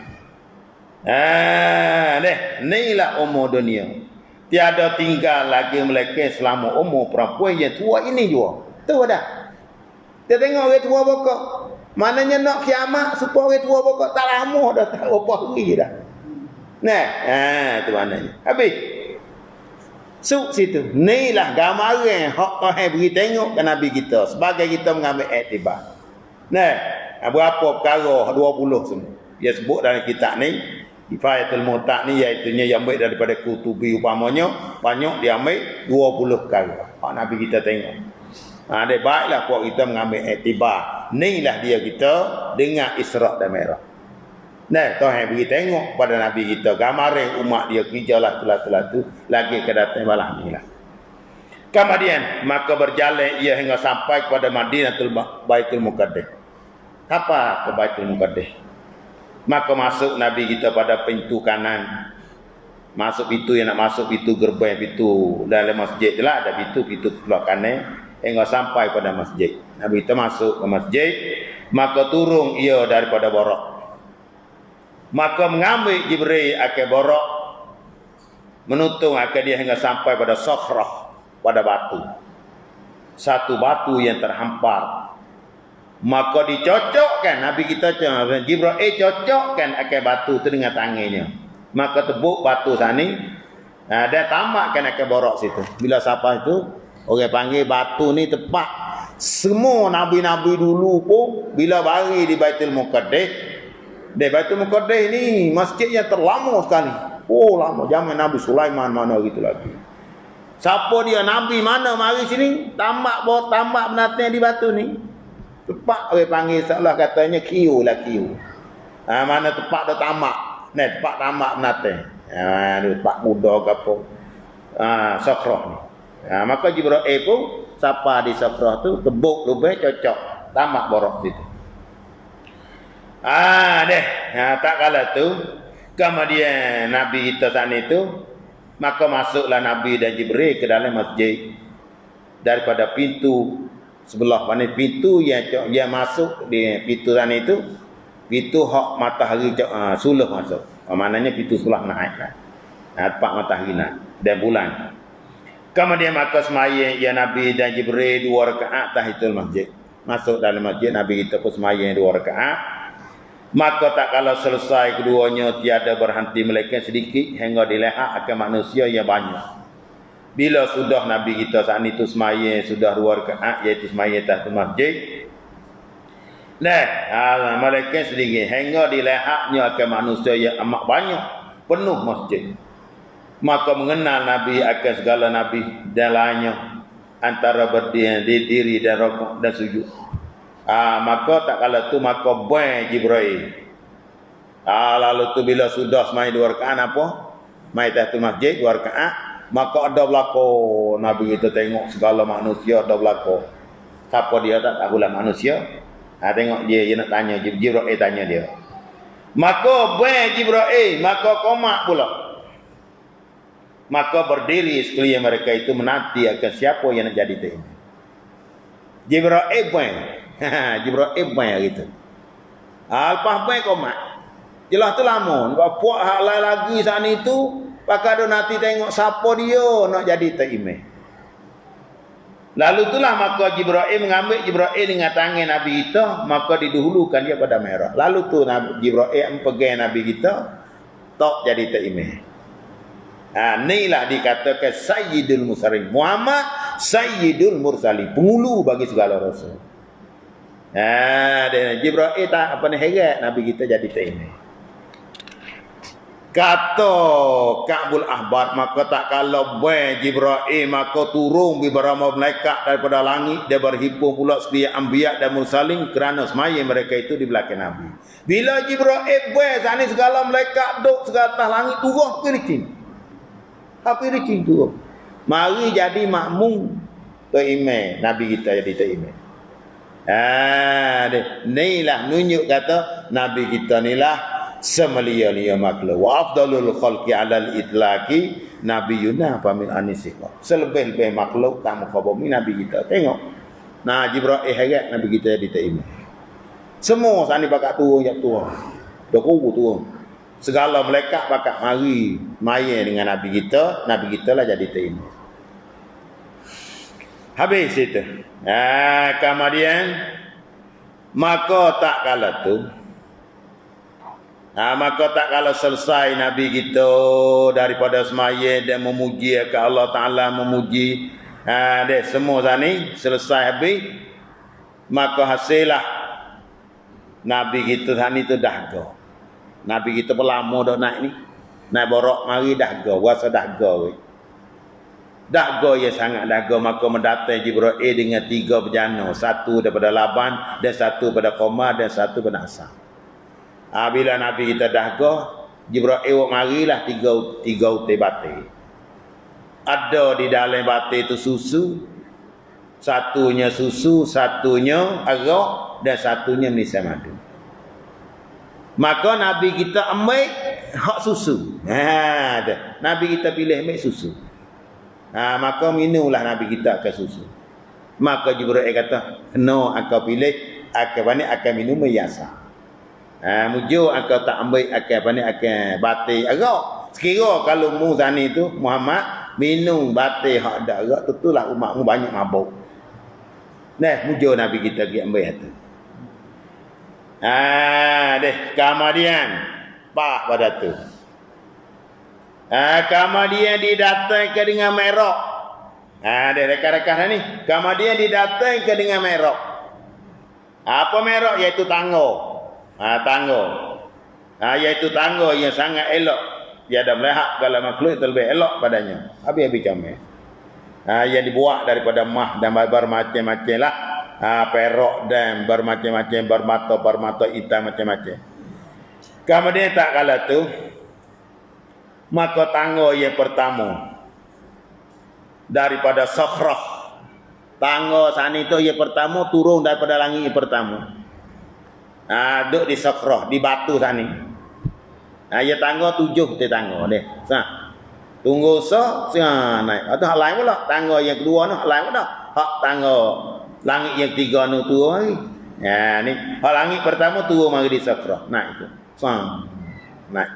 Inilah umur dunia. Tiada tinggal lagi melekeh selama umur perempuan yang tua ini juga. Tu dah. Dia tengok orang tua bokok. Maknanya nak kiamat supaya orang tua bokok tak lama dah, tak apa hari dah. Tu maknanya. Habis. Situ. Inilah gambaran hak Tuhan beri tengok ke Nabi kita sebagai kita mengambil iktibar. Berapa perkara 20 semua. Dia sebut dalam kitab ni. Kifayatul Mu'taq ni iaitu yang ambil daripada Qutubi upamanya, banyak dia ambil 20 kali. Nabi kita tengok. Dia baiklah buat kita mengambil iktibar. Inilah dia kita dengan Isra' dan Mi'raj. Tuhan beri tengok pada Nabi kita gambaran umat dia kerjalah telah tu lagi kedatang malam ni lah. Kemudian maka berjalan ia hingga sampai kepada Madinatul Baitul Muqaddas. Apa ke Baitul Muqaddas? Maka masuk Nabi kita pada pintu kanan. Masuk pintu yang nak masuk pintu gerbang pintu dalam masjid lah ada pintu sebelah kanan hingga sampai pada masjid. Nabi kita masuk ke masjid, maka turun ia daripada borak. Maka mengambil Jibril akan borak, menutung akan dia hingga sampai pada sakhrah, pada batu. Satu batu yang terhampar. Maka dicocokkan Nabi kita Jibril cocokkan akan batu tu dengan tangannya. Maka tebuk batu sani. Dia tamakkan akan borok situ. Bila siapa itu orang panggil batu ni tepat. Semua nabi-nabi dulu pun bila bari di Baitul Muqaddas. Di Baitul Muqaddas ni masjid yang terlama sekali. Lama zaman Nabi Sulaiman mana gitu lagi. Siapa dia nabi mana mari sini tamak binatang di batu ni. Tepat orang panggil seolah katanya kiu. Mana tepat dah tamak. Tepat tamak binatang. Tepat muda ke apa. Sakhrah ni. Maka Jibril pun siapa di sakhrah tu tebuk lebih cocok. Tamak borok situ. Tak kala tu. Kemudian Nabi kita sana itu. Maka masuklah Nabi dan Jibril ke dalam masjid. Daripada pintu sebelah mana pintu yang masuk di pintu sana itu, pintu hak matahari suluh masuk. Maknanya pintu sebelah naik lah. Tempat matahari naik dan bulan. Kemudian maka semaya ya Nabi dan Jibril 2 rakaat tahiyatul masjid. Masuk dalam masjid Nabi kita pun semaya 2 rakaat. Maka tak kala selesai keduanya tiada berhenti melainkan sedikit hingga dilihat akan manusia yang banyak. Bila sudah Nabi kita saat itu semaya sudah 2 rakaat iaitu semaya tahiyatul masjid. Nah, malaikat sedikit hingga dilihatnya akan manusia yang amat banyak penuh masjid. Maka mengenal Nabi akan segala Nabi dan lainnya antara berdiri dan rukuk dan sujud. Maka tak kala tu maka buai Jibril. Lalu tu bila sudah semai 2 rakaat apa? Mai tahiyatul masjid 2 rakaat, maka ada berlaku Nabi kita tengok segala manusia ada berlaku. Siapa dia tak tahulah manusia. Tengok dia nak tanya Jibril tanya dia. Maka buai Jibril, maka komak pula. Maka berdiri sekalian mereka itu menanti akan siapa yang nak jadi tu. Jibril buai. Jibril buai gitu. Lepas buai komak. Jelas tu lama. Puak hak lain lagi saat itu, pakai ada nanti tengok siapa dia nak jadi taimah. Lalu itulah maka Jibril mengambil Jibril dengan tangan Nabi kita, maka didahulukan dia pada merah. Lalu tu Jibril pegang Nabi kita, tak jadi taimah. Inilah dikatakan Sayyidul Mursalin. Muhammad Sayyidul Mursalin, penghulu bagi segala rasul. Jibril tak apa ni herat Nabi kita jadi taimah. Kata Ka'bul Ahbar, maka tak kalau buai Jibril maka turun beberapa malaikat daripada langit, dia berhimpun pula sekalian anbiya dan mursalin kerana semaya mereka itu di belakang Nabi. Bila Jibril buai sana segala malaikat duk segala atas langit turun pergi. Apa pergi turun. Mari jadi makmum taimah Nabi kita jadi taimah. Inilah nunjuk kata Nabi kita nilah semulia-lia makhluk. Wa afdalul khalqi 'alal itlaqi nabiyuna fa min anisika. Selebih-lebih makhluk tak muka bumi Nabi kita. Tengok. Nah, Jibril herat Nabi kita di taimah. Semua sani bakat turun jak turun. Dak turun. Segala malaikat bakat mari maya dengan Nabi kita lah jadi taimah. Habis itu. Kemudian maka tak kala tu maka tak kalau selesai Nabi kita daripada semaya dan memuji ke Allah Ta'ala memuji semua sani selesai habis, maka hasillah Nabi kita sani tu dahga. Nabi kita pelama dah naik ni, naik borok mari dahga, wasa dahga. Dahga ya sangat dahga, maka mendatai Jibril dengan 3 bejana, 1 daripada Laban dan 1 pada Qamar dan 1 pada Asar. Bila Nabi kita dahga, Jibril marilah 3 utai batik. Ada di dalam batik itu susu, satunya susu, satunya arak dan satunya misai madu. Maka Nabi kita ambil hak susu. Nabi kita pilih ambil susu. Maka minumlah Nabi kita ke susu. Maka Jibril kata, kena aku pilih, akan minum biasa. Mujur aku tak ambil akan batik arak. Sekira kalau mu zani tu Muhammad minum batik hak dak arak, tentulah umatmu banyak mabuk. Mujur Nabi kita pergi ambil itu. Kemudian pada tu. Kemudian didatangkan dengan merah. Rekan-rekan ni. Kemudian didatangkan dengan merah. Apa merah? Iaitu tangga. Tangga. Iaitu tangga yang sangat elok. Dia ada melihat kalau makhluk terlebih elok padanya. Habis-habis comel. Yang dibuat daripada mah dan bermacam-macam lah. Perak dan bermacam-macam, bermata hitam macam-macam. Kemudian tak kala tu, maka tangga yang pertama daripada sakhrah. Tangga sana itu yang pertama turun daripada langit yang pertama. Duduk di sakhrah, di batu sana. Ya tangga 7 tangga ni. Tunggu naik. Atau hak lain pula. Tangga yang kedua ni hak lain pula. Hak tangga Langit yang ketiga ni turun lagi. Ya ni, langit pertama turun mari di Sakrah. Naik tu. Sang. Naik.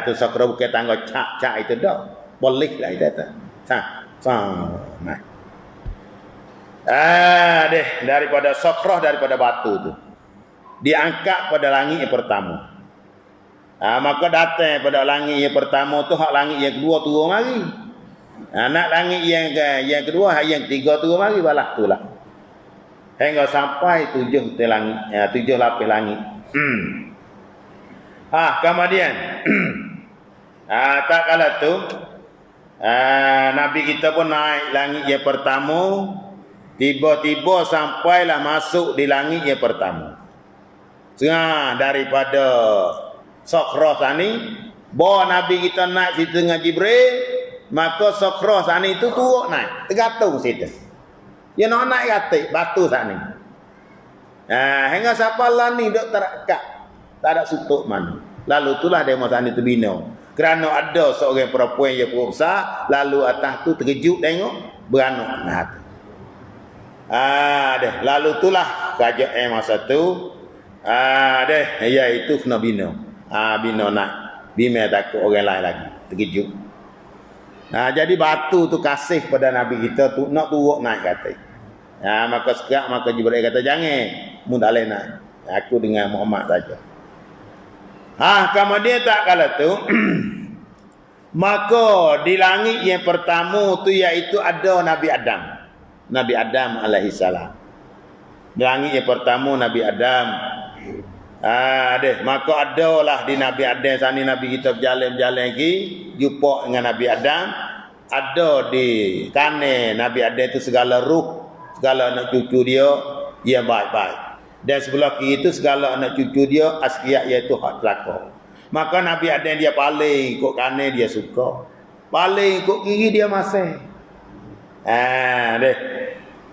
Tu Sakrah bukan tangga cak itu dah. Boleh lah itu tak. Sang. Naik. Daripada Sakrah, daripada batu tu. Diangkat pada langit yang pertama. Maka datang pada langit yang pertama tu hak langit yang kedua turun mari. Nak langit yang kedua, yang ketiga turun mari balah tulah. Hingga sampai 7 langit, 7 lapis langit. Kemudian tak kala tu Nabi kita pun naik langit yang pertama, tiba-tiba sampailah masuk di langit yang pertama. Daripada Sakrah tani, bawa Nabi kita naik situ dengan Jibril, maka Sakrah tani itu turun naik, tergantung situ. Dia nak naik katik batu sana. Hingga siapa lah ni dok terakat, tak ada sutuk mana. Lalu itulah demo sana itu bina. Kerana ada seorang perempuan yang berusaha, lalu atas tu terkejut tengok beranak. Lalu itulah kerajaan masa tu. Iaitu kena bina. Bina nak bina takut orang lain lagi terkejut. Jadi batu tu kasih pada Nabi kita tu nak turun naik kata. Maka sekarang maka Jibril kata jangan mu tak boleh naik. Aku dengan Muhammad saja. Kemudian tak kala tu maka di langit yang pertama tu iaitu ada Nabi Adam. Nabi Adam alaihi salam. Di langit yang pertama Nabi Adam. Maka adalah di Nabi Adam sana Nabi kita berjalan-jalan lagi jumpa dengan Nabi Adam. Ada di kanan Nabi Adam itu segala ruh, segala anak cucu dia yang baik-baik. Dan sebelah kiri itu segala anak cucu dia asqiya iaitu hak celaka. Maka Nabi Adam dia paling ikut kanan dia suka, paling ikut kiri dia masih.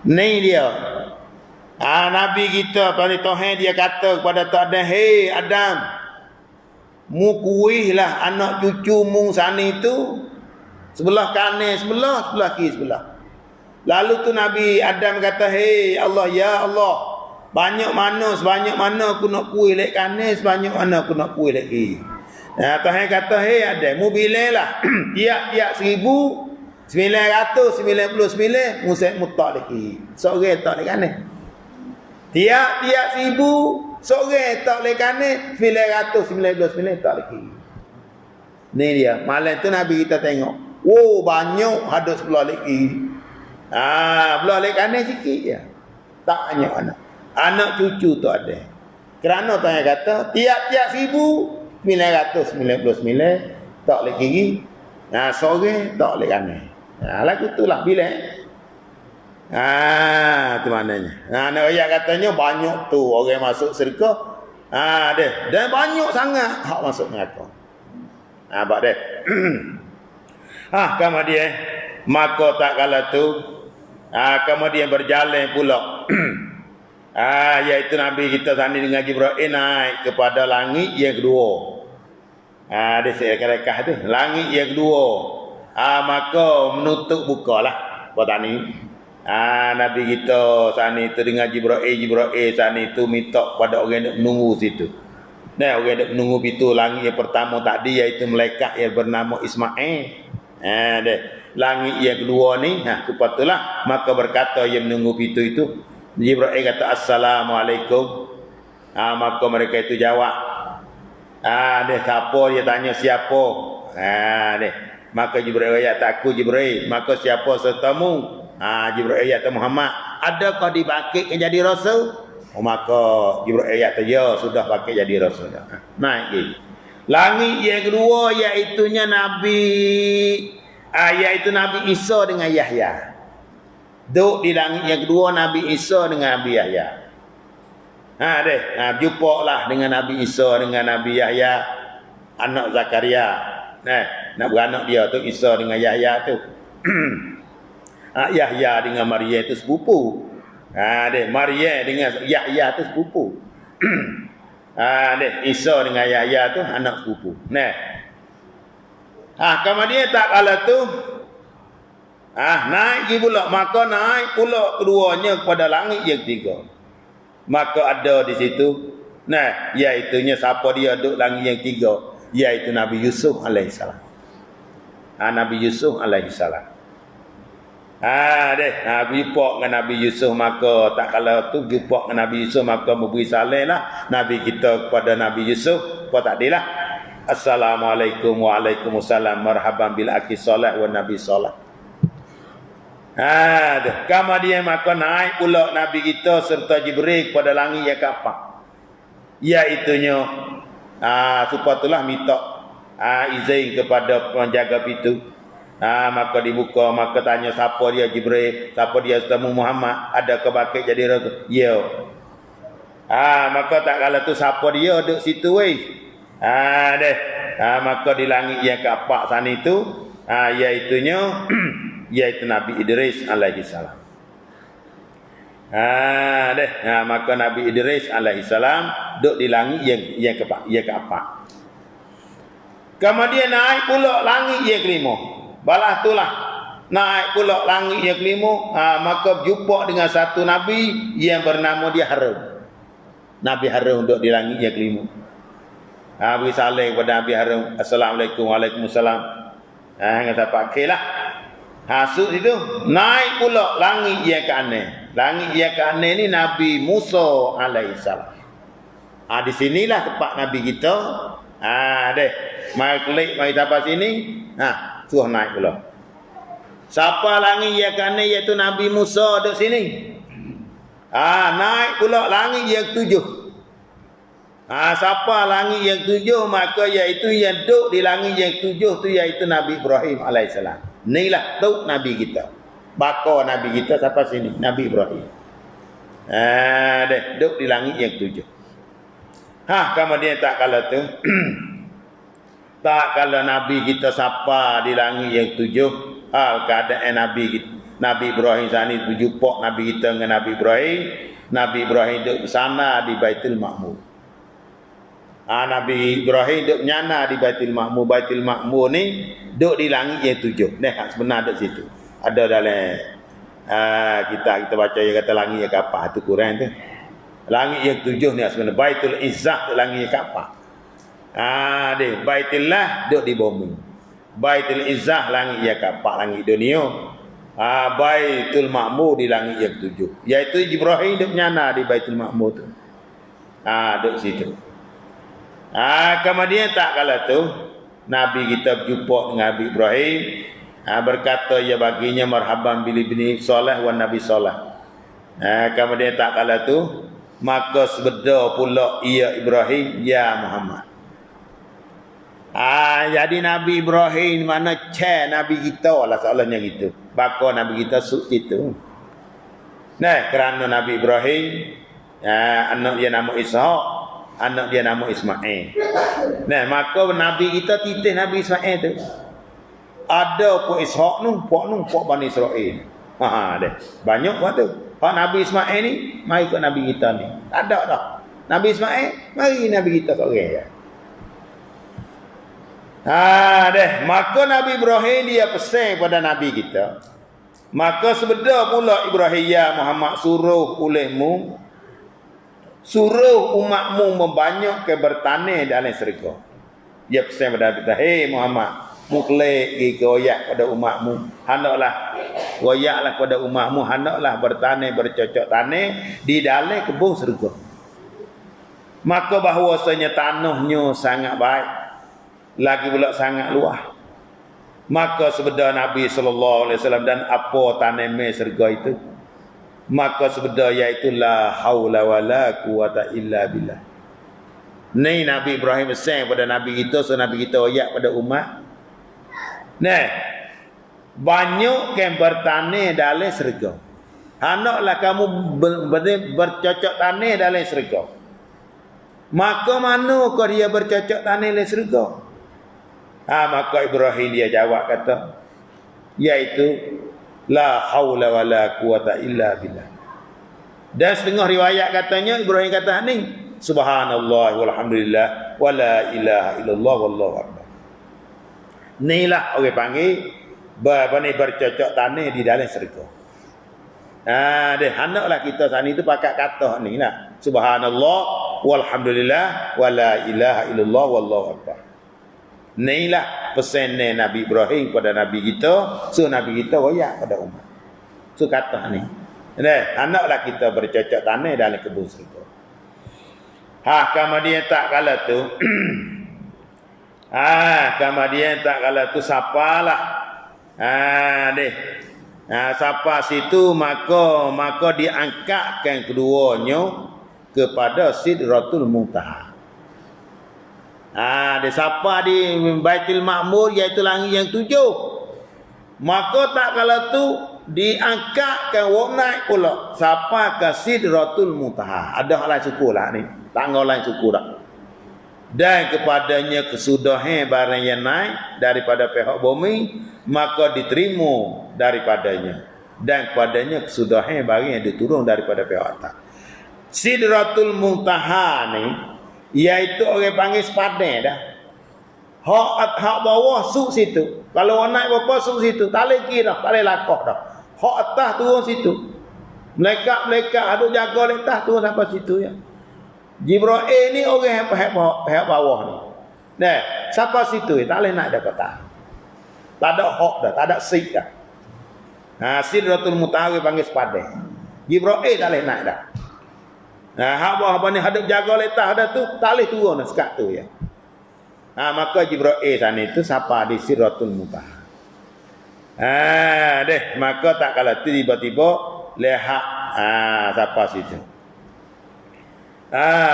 Ni dia. Nabi kita pada Tuhan dia kata kepada Tok Adam, "Hei Adam, mu kuihlah anak cucu mu sana itu sebelah kanan sebelah kiri sebelah." Lalu tu Nabi Adam kata, "Hei Allah, ya Allah, sebanyak mana aku nak kuih lek kanan, sebanyak mana aku nak kuih lek kiri." Tuhan kata, "Hei Adam, mu bilanglah tiap-tiap 1999 musik mutak lek kiri, seorang tak lek kanan. Tiap-tiap 1000 seorang tak lek kanan, 999 tak lek kiri." Ni dia. Malam tu Nabi kita tengok, banyak hadut sebelah lek kiri. Belah lek kanan sikit je. Tak banyak anak cucu tu ada. Kerana Tuhan kata tiap-tiap 1999 tak lek kiri, seorang tak lek kanan. Lagu itulah bila tu maknanya. Nak ayat katanya banyak tu orang masuk syurga. Dan banyak sangat hak masuk neraka. Abak deh. Kemudian maka tak kala tu kemudian berjalan pula. Iaitu Nabi kita sana dengan Jibril naik kepada langit yang kedua. Dia serekah tu, langit yang kedua. Maka menutup bukalah petani. Nabi kita sana itu dengan Jibril sana itu minta pada orang yang menunggu situ. Orang yang menunggu pintu langit yang pertama tadi iaitu malaikat yang bernama Ismail. Langit yang kedua ni, kepatulah maka berkata yang menunggu pintu itu, Jibril kata assalamualaikum. Maka mereka itu jawab. Siapa dia tanya siapa? Maka Jibril kata aku Jibril. Maka siapa sertamu? Jibril kata Muhammad. Adakah dibangkitkan jadi rasul? Maka Jibril kata ya sudah bangkit jadi rasul. Naik lagi. Langit yang kedua iaitunya iaitu Nabi Isa dengan Yahya. Duduk di langit yang kedua Nabi Isa dengan Nabi Yahya. Jumpa lah dengan Nabi Isa dengan Nabi Yahya, anak Zakaria. Nak beranak dia tu Isa dengan Yahya tu. Yahya dengan Maria itu sepupu. Maria dengan Yahya tu sepupu. Isa dengan Yahya tu anak sepupu. Kemudian tak kala tu Naik pergi pula. Maka naik pula keduanya kepada langit yang ketiga. Maka ada di situ, iaitunya siapa dia duduk langit yang ketiga, iaitu Nabi Yusuf alaihissalam. Nabi Yusuf alaihissalam. Jumpa dengan Nabi Yusuf, maka tak kala tu jumpa dengan Nabi Yusuf, maka memberi salam lah Nabi kita kepada Nabi Yusuf. Apa tak dilah? Assalamualaikum waalaikumsalam marhaban bil akhi salih wa nabi salih. Kemudian maka naik pula Nabi kita serta Jibril kepada langit yang keempat. Iaitunya supaya itulah minta izin kepada penjaga pintu. Maka dibuka, maka tanya siapa dia Jibril, siapa dia temu Muhammad, ada ke bakit jadi rasul? Ya. Maka tak kala tu siapa dia duduk situ weh. Maka di langit yang keempat sana itu iaitunya iaitu Nabi Idris alaihi salam. Maka Nabi Idris alaihi salam duduk di langit yang keempat. Kemudian naik pula langit yang kelima. Balah itulah naik pula langit yang kelima, maka berjumpa dengan satu Nabi yang bernama dia Harun. Nabi Harun duduk di langit yang kelima. Beri salam kepada Nabi Harun. Assalamualaikum waalaikumsalam. Dengan siapa akhirlah. Hasut itu naik pula langit yang ke-6. Langit yang ke-6 ni Nabi Musa alaihissalam. Di sinilah tempat Nabi kita. Mari klik, mari sampai sini. Suruh naik pula. Siapa langit yang ke-6 iaitu Nabi Musa duduk sini. Naik pula langit yang ke-7. Siapa langit yang ke-7, maka iaitu yang duduk di langit yang ke-7 tu iaitu Nabi Ibrahim alaihissalam. Inilah tu Nabi kita. Bakar Nabi kita sampai sini, Nabi Ibrahim. Duduk di langit yang ke-7. Kemudian tak kala tu tak kalau Nabi kita sapa di langit yang ke-7, keadaan Nabi Ibrahim sana berjumpa Nabi kita dengan Nabi Ibrahim. Nabi Ibrahim duduk sana di Baitul Ma'mur. Nabi Ibrahim duduk nyana di Baitul Ma'mur. Baitul Ma'mur ni duduk di langit yang ke-7. Sebenarnya duduk situ. Ada dalam kita baca yang kata langit yang ke-4 tu Quran tu. Langit yang ke-7 ni sebenarnya Baitul Izzah tu langit yang ke-4. Baitullah duduk di bumi. Baitul Izzah langit yang ke-4, langit dunia. Baitul Ma'mur di langit yang ke-7. Iaitu Ibrahim duduk nyana di Baitul Ma'mur tu. Duduk situ. Kemudian tak kala tu Nabi kita berjumpa dengan Nabi Ibrahim. Berkata ia baginya marhaban bil ibni soleh wa nabi soleh. Kemudian tak kala tu maka sebeda pula ia Ibrahim ya Muhammad. Jadi Nabi Ibrahim mana Nabi kita lah soalannya gitu. Baka Nabi kita suk situ. Kerana Nabi Ibrahim anak dia nama Ishak, anak dia nama Ismail. Maka Nabi kita titih Nabi Ismail tu. Ada pok Ishak nu, pok Bani Israel. Banyak buat tu. Nabi Ismail ni mai ikut Nabi kita ni. Tak ada dah. Nabi Ismail mari Nabi kita seorang ya. Maka Nabi Ibrahim dia pesan pada Nabi kita. Maka sebeda pula Ibrahim ya Muhammad suruh olehmu, suruh umatmu membanyakkan bertanah dalam syurga. Dia pesan pada kita, hey Muhammad, muklek pergi royak pada umatmu, hendaklah royaklah pada umatmu, hendaklah bertanah bercocok tanah di dalam kebun syurga. Maka bahawasanya tanahnya sangat baik, lagi pula sangat luas. Maka sebeda Nabi SAW dan apa tanam syurga itu, maka sebeda iaitu la haula wala quwata illa billah. Ni Nabi Ibrahim pesan pada Nabi kita, so Nabi kita ayat pada umat. Banyak yang bertanah dalam syurga. Hendaklah kamu bercocok tanah dalam syurga. Maka mana kau dia bercocok tanah dalam syurga? Maka Ibrahim dia jawab kata, iaitu la haula wala quwata illa billah. Dan setengah riwayat katanya Ibrahim kata ni, subhanallah walhamdulillah wala ilaha illallah wallahu akbar. Inilah orang panggil bercocok tanah di dalam syurga. Hendaklah kita sana itu pakai kata ni lah. Subhanallah walhamdulillah wala ilaha illallah wallahu akbar. Inilah pesan Nabi Ibrahim kepada Nabi kita, so Nabi kita royak pada umat. So kata ni. Hendaklah kita bercocok tanah dalam kebun syurga. Kemudian tak kala tu kemudian tak kala tu siapalah siapa situ maka diangkatkan keduanya kepada Sidratul Muntaha. Dia siapa di Baitul Ma'mur, iaitu langit yang 7, maka tak kala tu diangkatkan naik pula siapa ke Sidratul Muntaha. Ada lain suku lah ni, tanggal lain suku dah. Dan kepadanya kesudahan barang yang naik daripada pihak bumi, maka diterima daripadanya, dan kepadanya kesudahan barang yang diturun daripada pihak atas. Sidratul Muntaha ni iaitu orang panggil sepadan dah. Hak bawah suk situ. Kalau naik berapa suk situ, tak boleh kira, tak boleh lakah dah. Hak atas turun situ. Melekat ada jaga letas turun sampai situ ya. Jibril ni orang pihak bawah ni. Siapa situ tak boleh naik dah kota. Tak ada hak dah, tak ada sik dah. Sidratul Muntaha panggil sepadan. Jibril tak boleh naik dah. Hak bawah apa ni hadap jaga letas ada tu, tak boleh turun sekat tu ya. Maka Jibril sana itu siapa di Sidratul Muntaha. Maka tak kala tu tiba-tiba lihat siapa situ.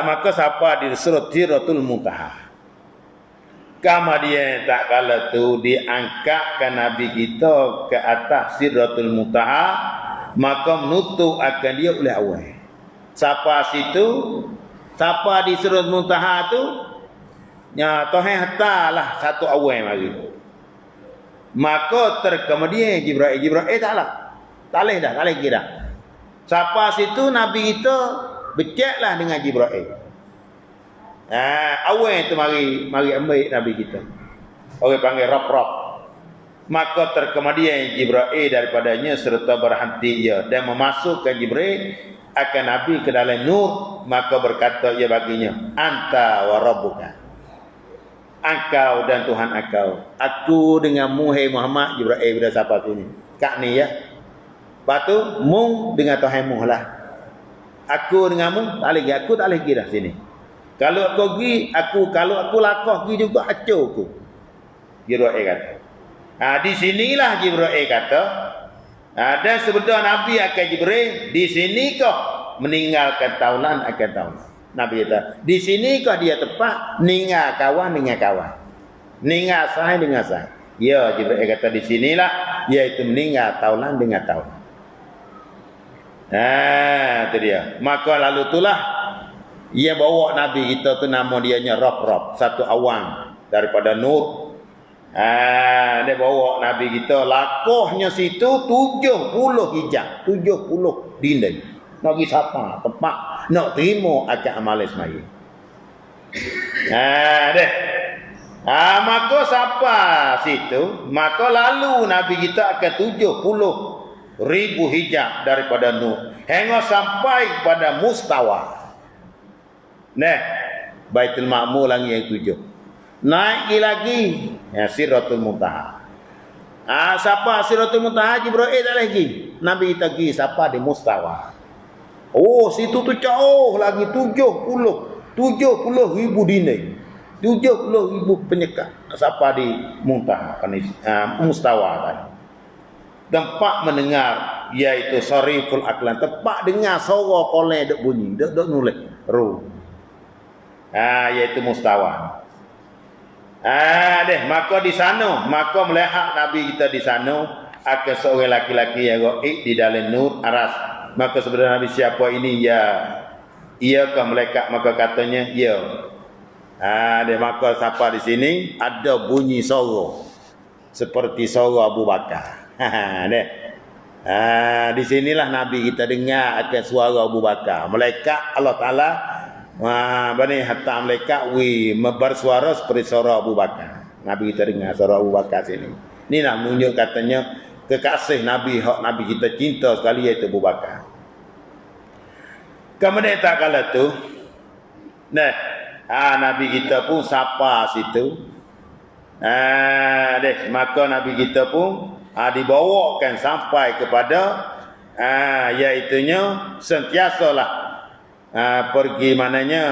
Maka siapa di Sidratul Muntaha. Kemudian tak kala tu diangkatkan Nabi kita ke atas Sidratul Muntaha, maka menutup akan dia oleh awal. Siapa situ? Siapa di Sidratul Muntaha tu? Ya, Tuhan hatalah satu awal mari. Maka kemudian Jibril taklah. Tak boleh dah, tak boleh kira. Siapa situ Nabi kita becaklah dengan Jibril. Awal tu mari ambil Nabi kita. Orang panggil rap-rap. Maka kemudian Jibril daripadanya serta berhenti ia dan memasukkan Jibril akan Nabi ke dalam nur, maka berkata ia baginya, anta wa rabbuka. Engkau dan Tuhan engkau. Aku denganmu hai Muhammad. Jibril pada siapa sini? Kak ni ya. Lepas tu mu dengan Tuhanmu lah. Aku denganmu tak lagi, aku tak lagi dah sini. Kalau aku pergi, kalau aku lakah pergi juga acur aku. Jibril kata. Di sinilah Jibril kata, dan sebenarnya Nabi akan Jibril di sini kau meninggalkan taulan akan taulan. Nabi kata, di sini kau dia tepat ningal kawan dengan kawan. Ningal sahai dengan sahai. Ya, Jibril kata di sinilah iaitu meninggal taulan dengan taulan. Itu dia. Maka lalu itulah ia bawa Nabi kita tu nama dianya Rab, satu awang daripada nur. Dia bawa Nabi kita lakohnya situ 70 hijab, 70 dinding. Nak pergi siapa tempat nak terima akan amal semaya. Maka siapa situ, maka lalu Nabi kita akan 70,000 hijab daripada nur hingga sampai kepada mustawa. Baitul Ma'mur langit yang 7. Naik lagi Sidratul Muntaha. Siapa Sidratul Muntaha? Jibril tak lagi. Nabi kita pergi siapa di mustawa. Situ tu jauh lagi 70,000 dinding. 70,000 penyekat. Siapa di Muntaha mustawa tadi. Tempat mendengar iaitu sariful aklan, tempat dengar suara kolej dok bunyi, dok nulis ru. Iaitu mustawa. Maka di sana, maka melihat Nabi kita di sana akan seorang laki-laki yang gaib di dalam nur aras. Maka sebenarnya Nabi siapa ini? Ya, iakah malaikat? Maka katanya ya. Maka siapa di sini ada bunyi suara seperti suara Abu Bakar. Di sinilah Nabi kita dengar akan suara Abu Bakar. Malaikat Allah Taala bani hatta malaikat bersuara seperti suara Abu Bakar. Nabi kita dengar suara Abu Bakar sini. Ni nak menunjuk katanya kekasih Nabi, hak Nabi kita cinta sekali, iaitu Abu Bakar. Kemudian tak kala tu, nah, Nabi kita pun sapa situ. Maka Nabi kita pun dibawakan sampai kepada iaitunya sentiasalah pergi mananya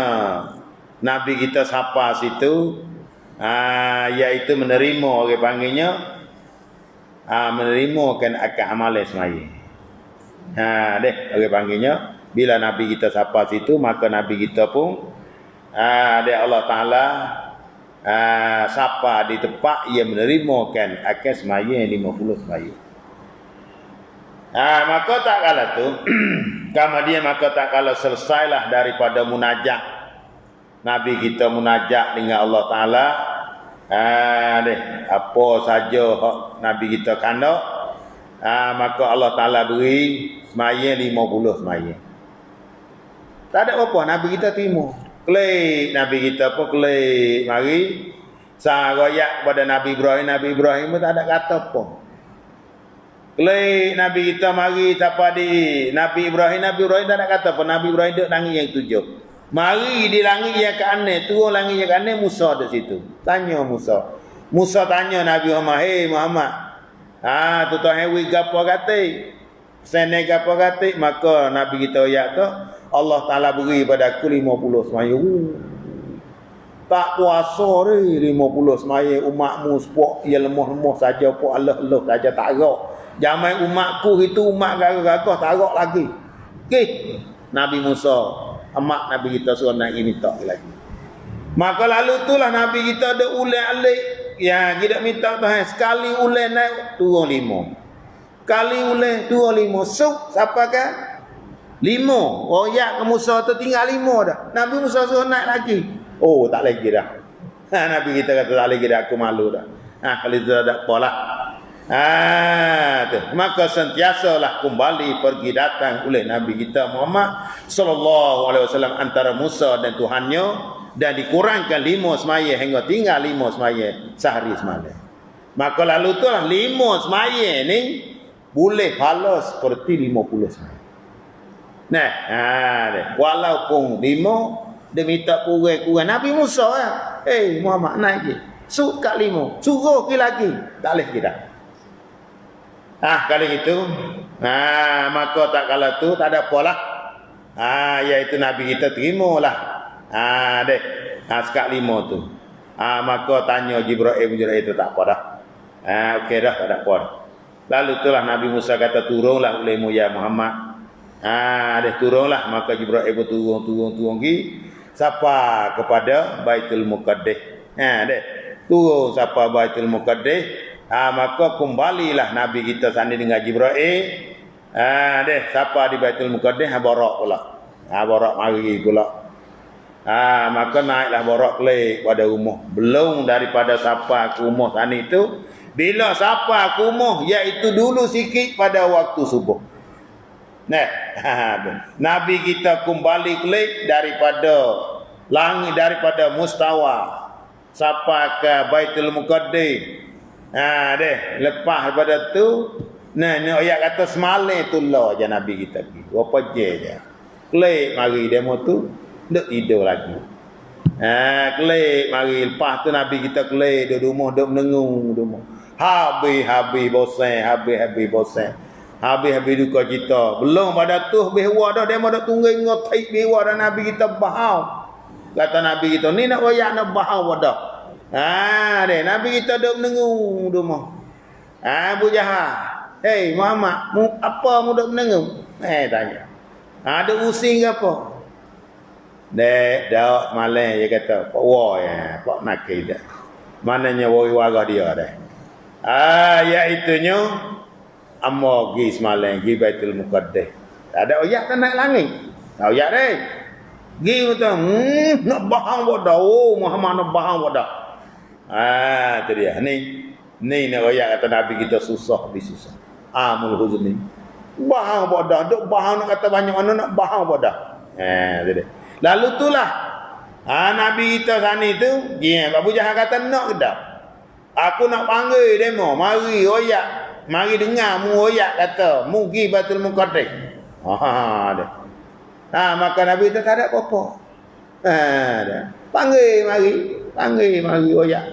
Nabi kita sapa situ, iaitu menerima, orang panggilnya menerima kan akad amalan semaya. Orang panggilnya bila Nabi kita sapa situ, maka Nabi kita pun Allah Ta'ala sapa di tempat ia menerima kan akad semaya 50 semaya. Maka tak kala tu kemudian maka tak kala selesailah daripada munajat Nabi kita munajat dengan Allah Ta'ala, apa saja hak Nabi kita kandak, maka Allah Ta'ala beri semaya 50 semaya. Tak ada apa Nabi kita terima. Kelik Nabi kita pun kelik mari saroyak kepada Nabi Ibrahim pun tak ada kata apa. Kelik Nabi kita mari siapa di Nabi Ibrahim tak ada kata apa. Nabi Ibrahim duduk langit yang 7. Mari di langit yang ke-6, turun langit yang ke-6, Musa di situ. Tanya Musa. Musa tanya Nabi Muhammad, "Hei Muhammad, tuan hewi gapo kata? Sene gapo kata?" Maka Nabi kita ayat tu, Allah Ta'ala beri pada aku 50 semaya. Tak kuasa ni 50 semaya. Umatmu sepuk ia lemah-lemah saja, puk Allah saja tak gerak. Zaman umatku itu umat gagah-gagah tak gerak lagi. Okey. Nabi Musa, amak Nabi kita suruh naik minta lagi. Maka lalu itulah Nabi kita ada ulang alik. Ya, kita minta Tuhan sekali ulang naik turun 5. Kali ulang turun 5. Suk siapa kan? 5. Royak ke Musa tu tinggal 5 dah. Nabi Musa suruh naik lagi. Oh, tak lagi dah. Nabi kita kata tak lagi dah, aku malu dah. Kalau itu tak ada apalah. Tu. Maka sentiasalah kembali pergi datang oleh Nabi kita Muhammad sallallahu alaihi wasallam antara Musa dan Tuhannya, dan dikurangkan 5 semaya hingga tinggal 5 semaya sehari semalam. Maka lalu itulah 5 semaya ni boleh pahala seperti 50 semaya. Walaupun 5 dia minta kurang-kurang. Nabi Musa Muhammad naik je. Suk kat 5. Suruh ke lagi. Tak boleh kita. Kalau gitu, maka tak kala tu tak ada apalah. Iaitu Nabi kita terimalah. Sekat 5 tu. Maka tanya Jibril itu tak apa dah. Okey dah, tak ada apa dah. Lalu itulah Nabi Musa kata turunlah olehmu ya Muhammad. Turunlah, maka Jibril turun pergi siapa kepada Baitul Muqaddas. Turun siapa Baitul Muqaddas. Maka kembalilah Nabi kita sana dengan Jibril. Siapa di Baitul Muqaddas Barak pula. Barak mari pula. Maka naiklah Barak kelik pada rumah. Belum daripada siapa ke rumah sana itu, bila siapa ke rumah, iaitu dulu sikit pada waktu subuh. Nabi kita kembali kelik daripada langit, daripada mustawa sampai ke Baitul Muqaddas. Lepas daripada tu, ni ayat kata semalam tu lah je Nabi kita pergi. Berapa je. Kelik mari demo tu, duk tidur lagi. Kelik mari, lepas tu Nabi kita kelik duduk rumah, duk menengung rumah. Habis bosan, habis bosan. Habis duka kita. Belum pada tu behwa dah, demo dak tunggu ngotai behwa dah Nabi kita bahau. Kata Nabi kita, ni nak royak nak bahau dah. Nabi kita duk menengung rumah. Abu Jahal, "Hei Muhammad, apa mu duk menengung?" Tanya. Ada pusing ke apa? Dak malam dia kata, "Pak wa ya, pak nakil dah." Mananya woi warga dia dah. Iaitunya amma gi semalam gi Baitul Muqaddas. Tak ada oyak tak naik langit. Tak oyak deh. Gi betul. Nak bahang bodoh. Oh, Muhammad nak bahang bodoh. Itu dia. Ni nak oyak kata Nabi kita susah disusah. Amul huzni. Bahang bodoh. Duk bahang nak kata banyak mana nak bahang bodoh. Itu dia. Lalu itulah Nabi kita sana itu, Abu Jahal kata nak ke tak? Aku nak panggil demo, mari oyak. Mari dengar mu oyak kata, mu pergi Baitul Muqaddas. Dah. Maka Nabi tu tak ada apa-apa. Dah. Panggil mari oyak.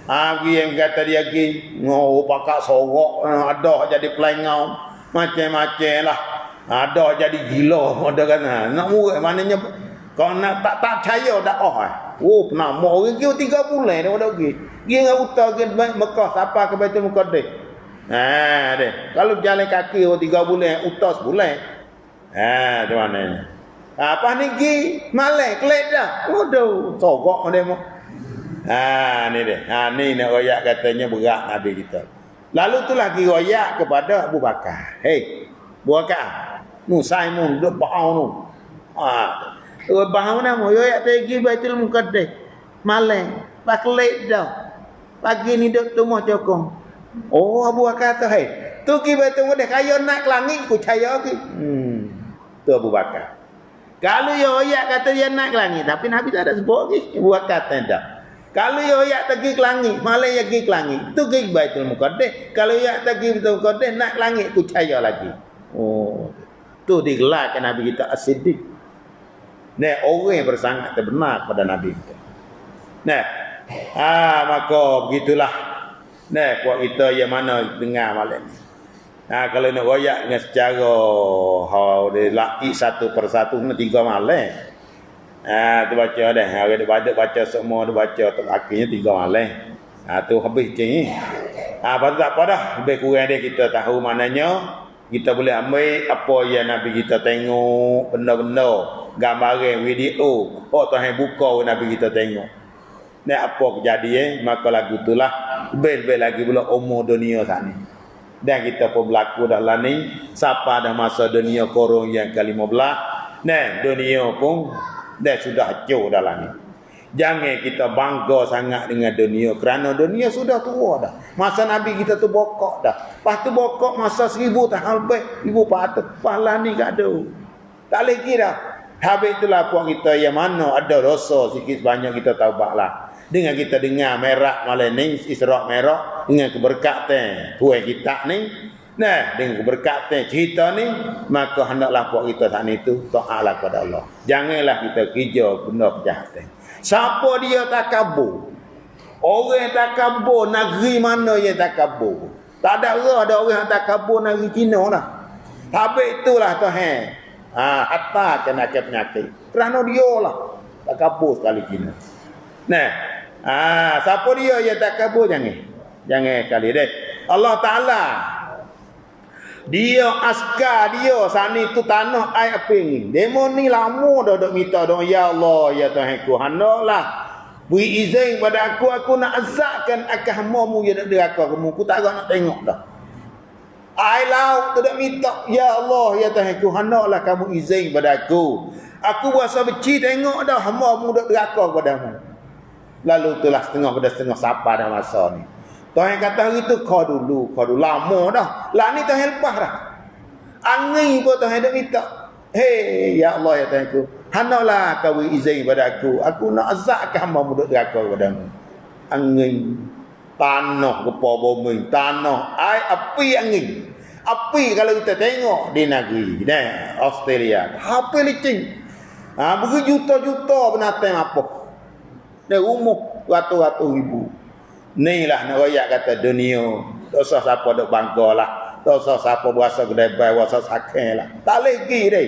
Pergi yang kata dia pergi, pakak sorok, ada jadi pelengau, macam-macam lah. Ada jadi gila, ada kan. Nak murid maknanya kau nak tak percaya dakwah. Pernah mau pergi 3 bulan dah pergi. Pergi dengan utah ke Mekah sampai ke Baitul Muqaddas. Deh. Kalau jalan kaki 3 bulan, utah sebulan. Macam mana? Apa ni pergi malam kelet dah. Waduh, sogok dia mau. Ni deh. Ni nak royak katanya berat Nabi kita. Lalu tu lagi royak kepada Abu Bakar. Hei, Abu Bakar. Nu Simon duk bau nu. Bau nama royak pergi Baitul Muqaddas. Malam, pas kelet dah. Pagi ni duk rumah cokong. Abu Bakar tu hei. Tu pergi Baitul Muqaddas kaya naik ke langit ku cahaya ke. Tu Abu Bakar. Kalau royak kata dia naik ke langit, tapi Nabi tak ada sebut lagi. Abu Bakar tak. Kalau ya pergi ke langit, malah ya pergi ke langit. Tu pergi Baitul Muqaddas. Kalau ya pergi Baitul Muqaddas, nak ke langit ku cahaya lagi. Tu digelarkan Nabi kita As-Siddiq. Orang yang bersangat terbenar pada Nabi kita. Maka begitulah. Buat kita yang mana dengar malam ni. Kalau nak royak dengan secara dia laki satu persatu kena 3 malam. Tu baca dah. Hari dia baca semua dia baca akhirnya 3 malam. Tu habis macam ni. Lepas tu tak apa dah. Lebih kurang dia kita tahu maknanya kita boleh ambil apa yang Nabi kita tengok, benda-benda, gambaran, video. Tuhan buka Nabi kita tengok. Apa kejadian, maka lagu itulah lebih-lebih lagi pula umur dunia saat ni. Dan kita pun berlaku dalam ni siapa dah masa dunia korong yang ke-15. Dunia pun dah sudah hancur dalam ni. Jangan kita bangga sangat dengan dunia, kerana dunia sudah tua dah. Masa Nabi kita tu bokok dah. Lepas tu bokok masa 1000 tahun lebih, 1400. Pahala ni tak ada. Tak lagi dah. Habis itulah puak kita yang mana ada dosa sikit banyak kita taubatlah. Dengan kita dengar merak malam ni, Isra' Mi'raj, dengan keberkatan Tuhan kita ni, dengan keberkatan cerita ni, maka hendaklah puak kita saat itu taatlah kepada Allah. Janganlah kita kerja benda kejahatan. Siapa dia takabur? Orang yang takabur, negeri mana yang takabur? Tak ada orang yang takabur negeri Cina lah. Habis itulah Tuhan. Hatta kena penyakit. Kerana dia lah takabur sekali Cina. Siapa dia yang takabur? Jangan kali deh. Allah Ta'ala dia askar dia sana tu tanah air apa ni. Demo ni lama dah duk minta doa, ya Allah ya Tuhanku, hendaklah beri izin pada aku nak azabkan akan hamba-Mu yang nak neraka kamu. Aku tak nak tengok dah. Air laut tu duk minta, ya Allah ya Tuhanku, hendaklah kamu izin pada aku. Aku berasa benci tengok dah hamba-Mu duk neraka padamu. Lalu itulah setengah sapa dah masa ni. Tuhan kata hari tu kau dulu lama dah. Lah ni Tuhan lepas dah. Angin pun Tuhan dah minta. Hei ya Allah ya Tuhanku, hendaklah kau izin pada aku. Aku nak azabkan hamba-Mu duk neraka padamu. Angin, tanah gepa bumi, tanah, air, api angin. Api kalau kita tengok di negeri Australia, api licin. Berjuta-juta binatang apa. Dia umur ratus-ratus ribu. Ni lah nak royak kata dunia. Dosa siapa duk bangga lah. Dosa siapa berasa kedai berasa sakit lah. Tak lagi deh.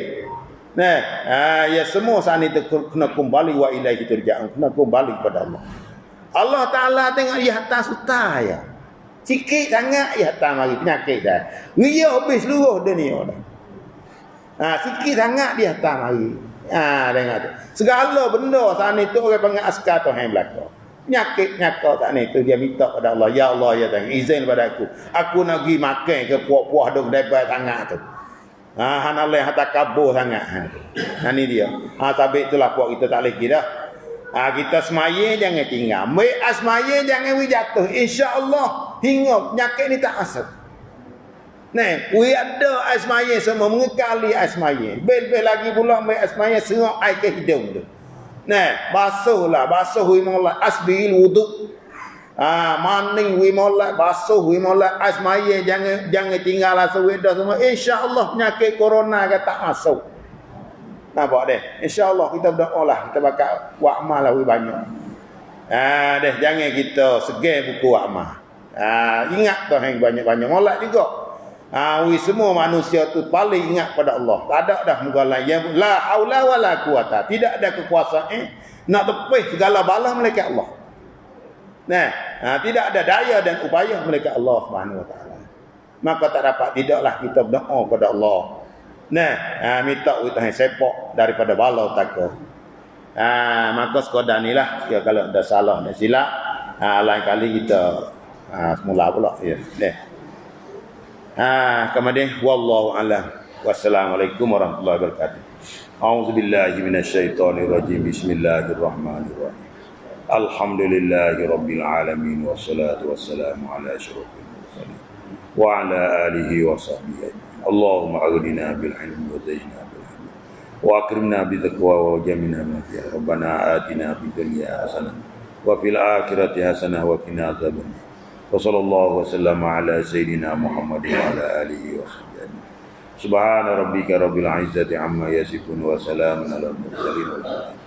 Ya semua saat itu kena kembali wa ilaihi turja'un. Kena kembali kepada Allah. Allah Ta'ala tengok di atas suta ya. Sikit sangat di atas mari penyakit dah. Dia habis seluruh dunia dah. Sikit sangat di atas mari. Tengok tu. Segala benda saat itu orang panggil askar Tuhan belakang. Penyakit tak ni tu dia minta pada Allah, ya Allah ya Tuhan, izin pada aku nak pergi makan ke puak-puak duk debat sangat tu. Hanallah hatta kabur sangat. Ni dia. Sabit itulah puak kita tak lagi dah. Kita semaya jangan tinggal. Mai asmaya jangan jatuh. Insya-Allah hingga penyakit ni tak asal. We ada asmaya semua mengekali asmaya. Bel-bel lagi pula mai asmaya serap air ke hidung tu. Basuh imamlah asbil wuduk. Maning wi molek, basuh wi molek, ais maye jangan tinggal asuh dah semua. Insya-Allah penyakit corona ke tak masuk. Nampak deh. Insya-Allah kita berdoa lah, kita bakal buat amal lah wi banyak. Deh jangan kita segar buku amal. Ingat tu yang banyak-banyak molek juga. Wi semua manusia tu paling ingat pada Allah. Tak ada dah muka lain. La haula wala quwata. Tidak ada kekuasaan nak tepih segala bala malaikat Allah. Tidak ada daya dan upaya malaikat Allah Subhanahu wa taala. Maka tak dapat tidaklah kita berdoa kepada Allah. Minta kita sepak daripada bala takut. Maka sekadar inilah kalau ada salah dan silap, lain kali kita semula pula ya. Kemudian wallahu a'lam. Wassalamualaikum warahmatullahi wabarakatuh. A'udzubillahi minasyaitonirrajim. Bismillahirrahmanirrahim. Alhamdulillahi rabbil alamin wassalatu wassalamu ala asyrafil mursalin wa ala alihi wa sahbihi. Allahumma aghnina bil ilmi wa zayyina bil ilmi wa akrimna bi taqwa wa jamina min fiha. Rabbana atina fid dunya hasanah wa fil akhirati hasanah wa qina adzabannar. Wa sallallahu wa sallama ala sayyidina Muhammad wa ala alihi wa sahbihi. Subhana rabbika rabbil izzati amma yasifun wa salamun alal mursalin.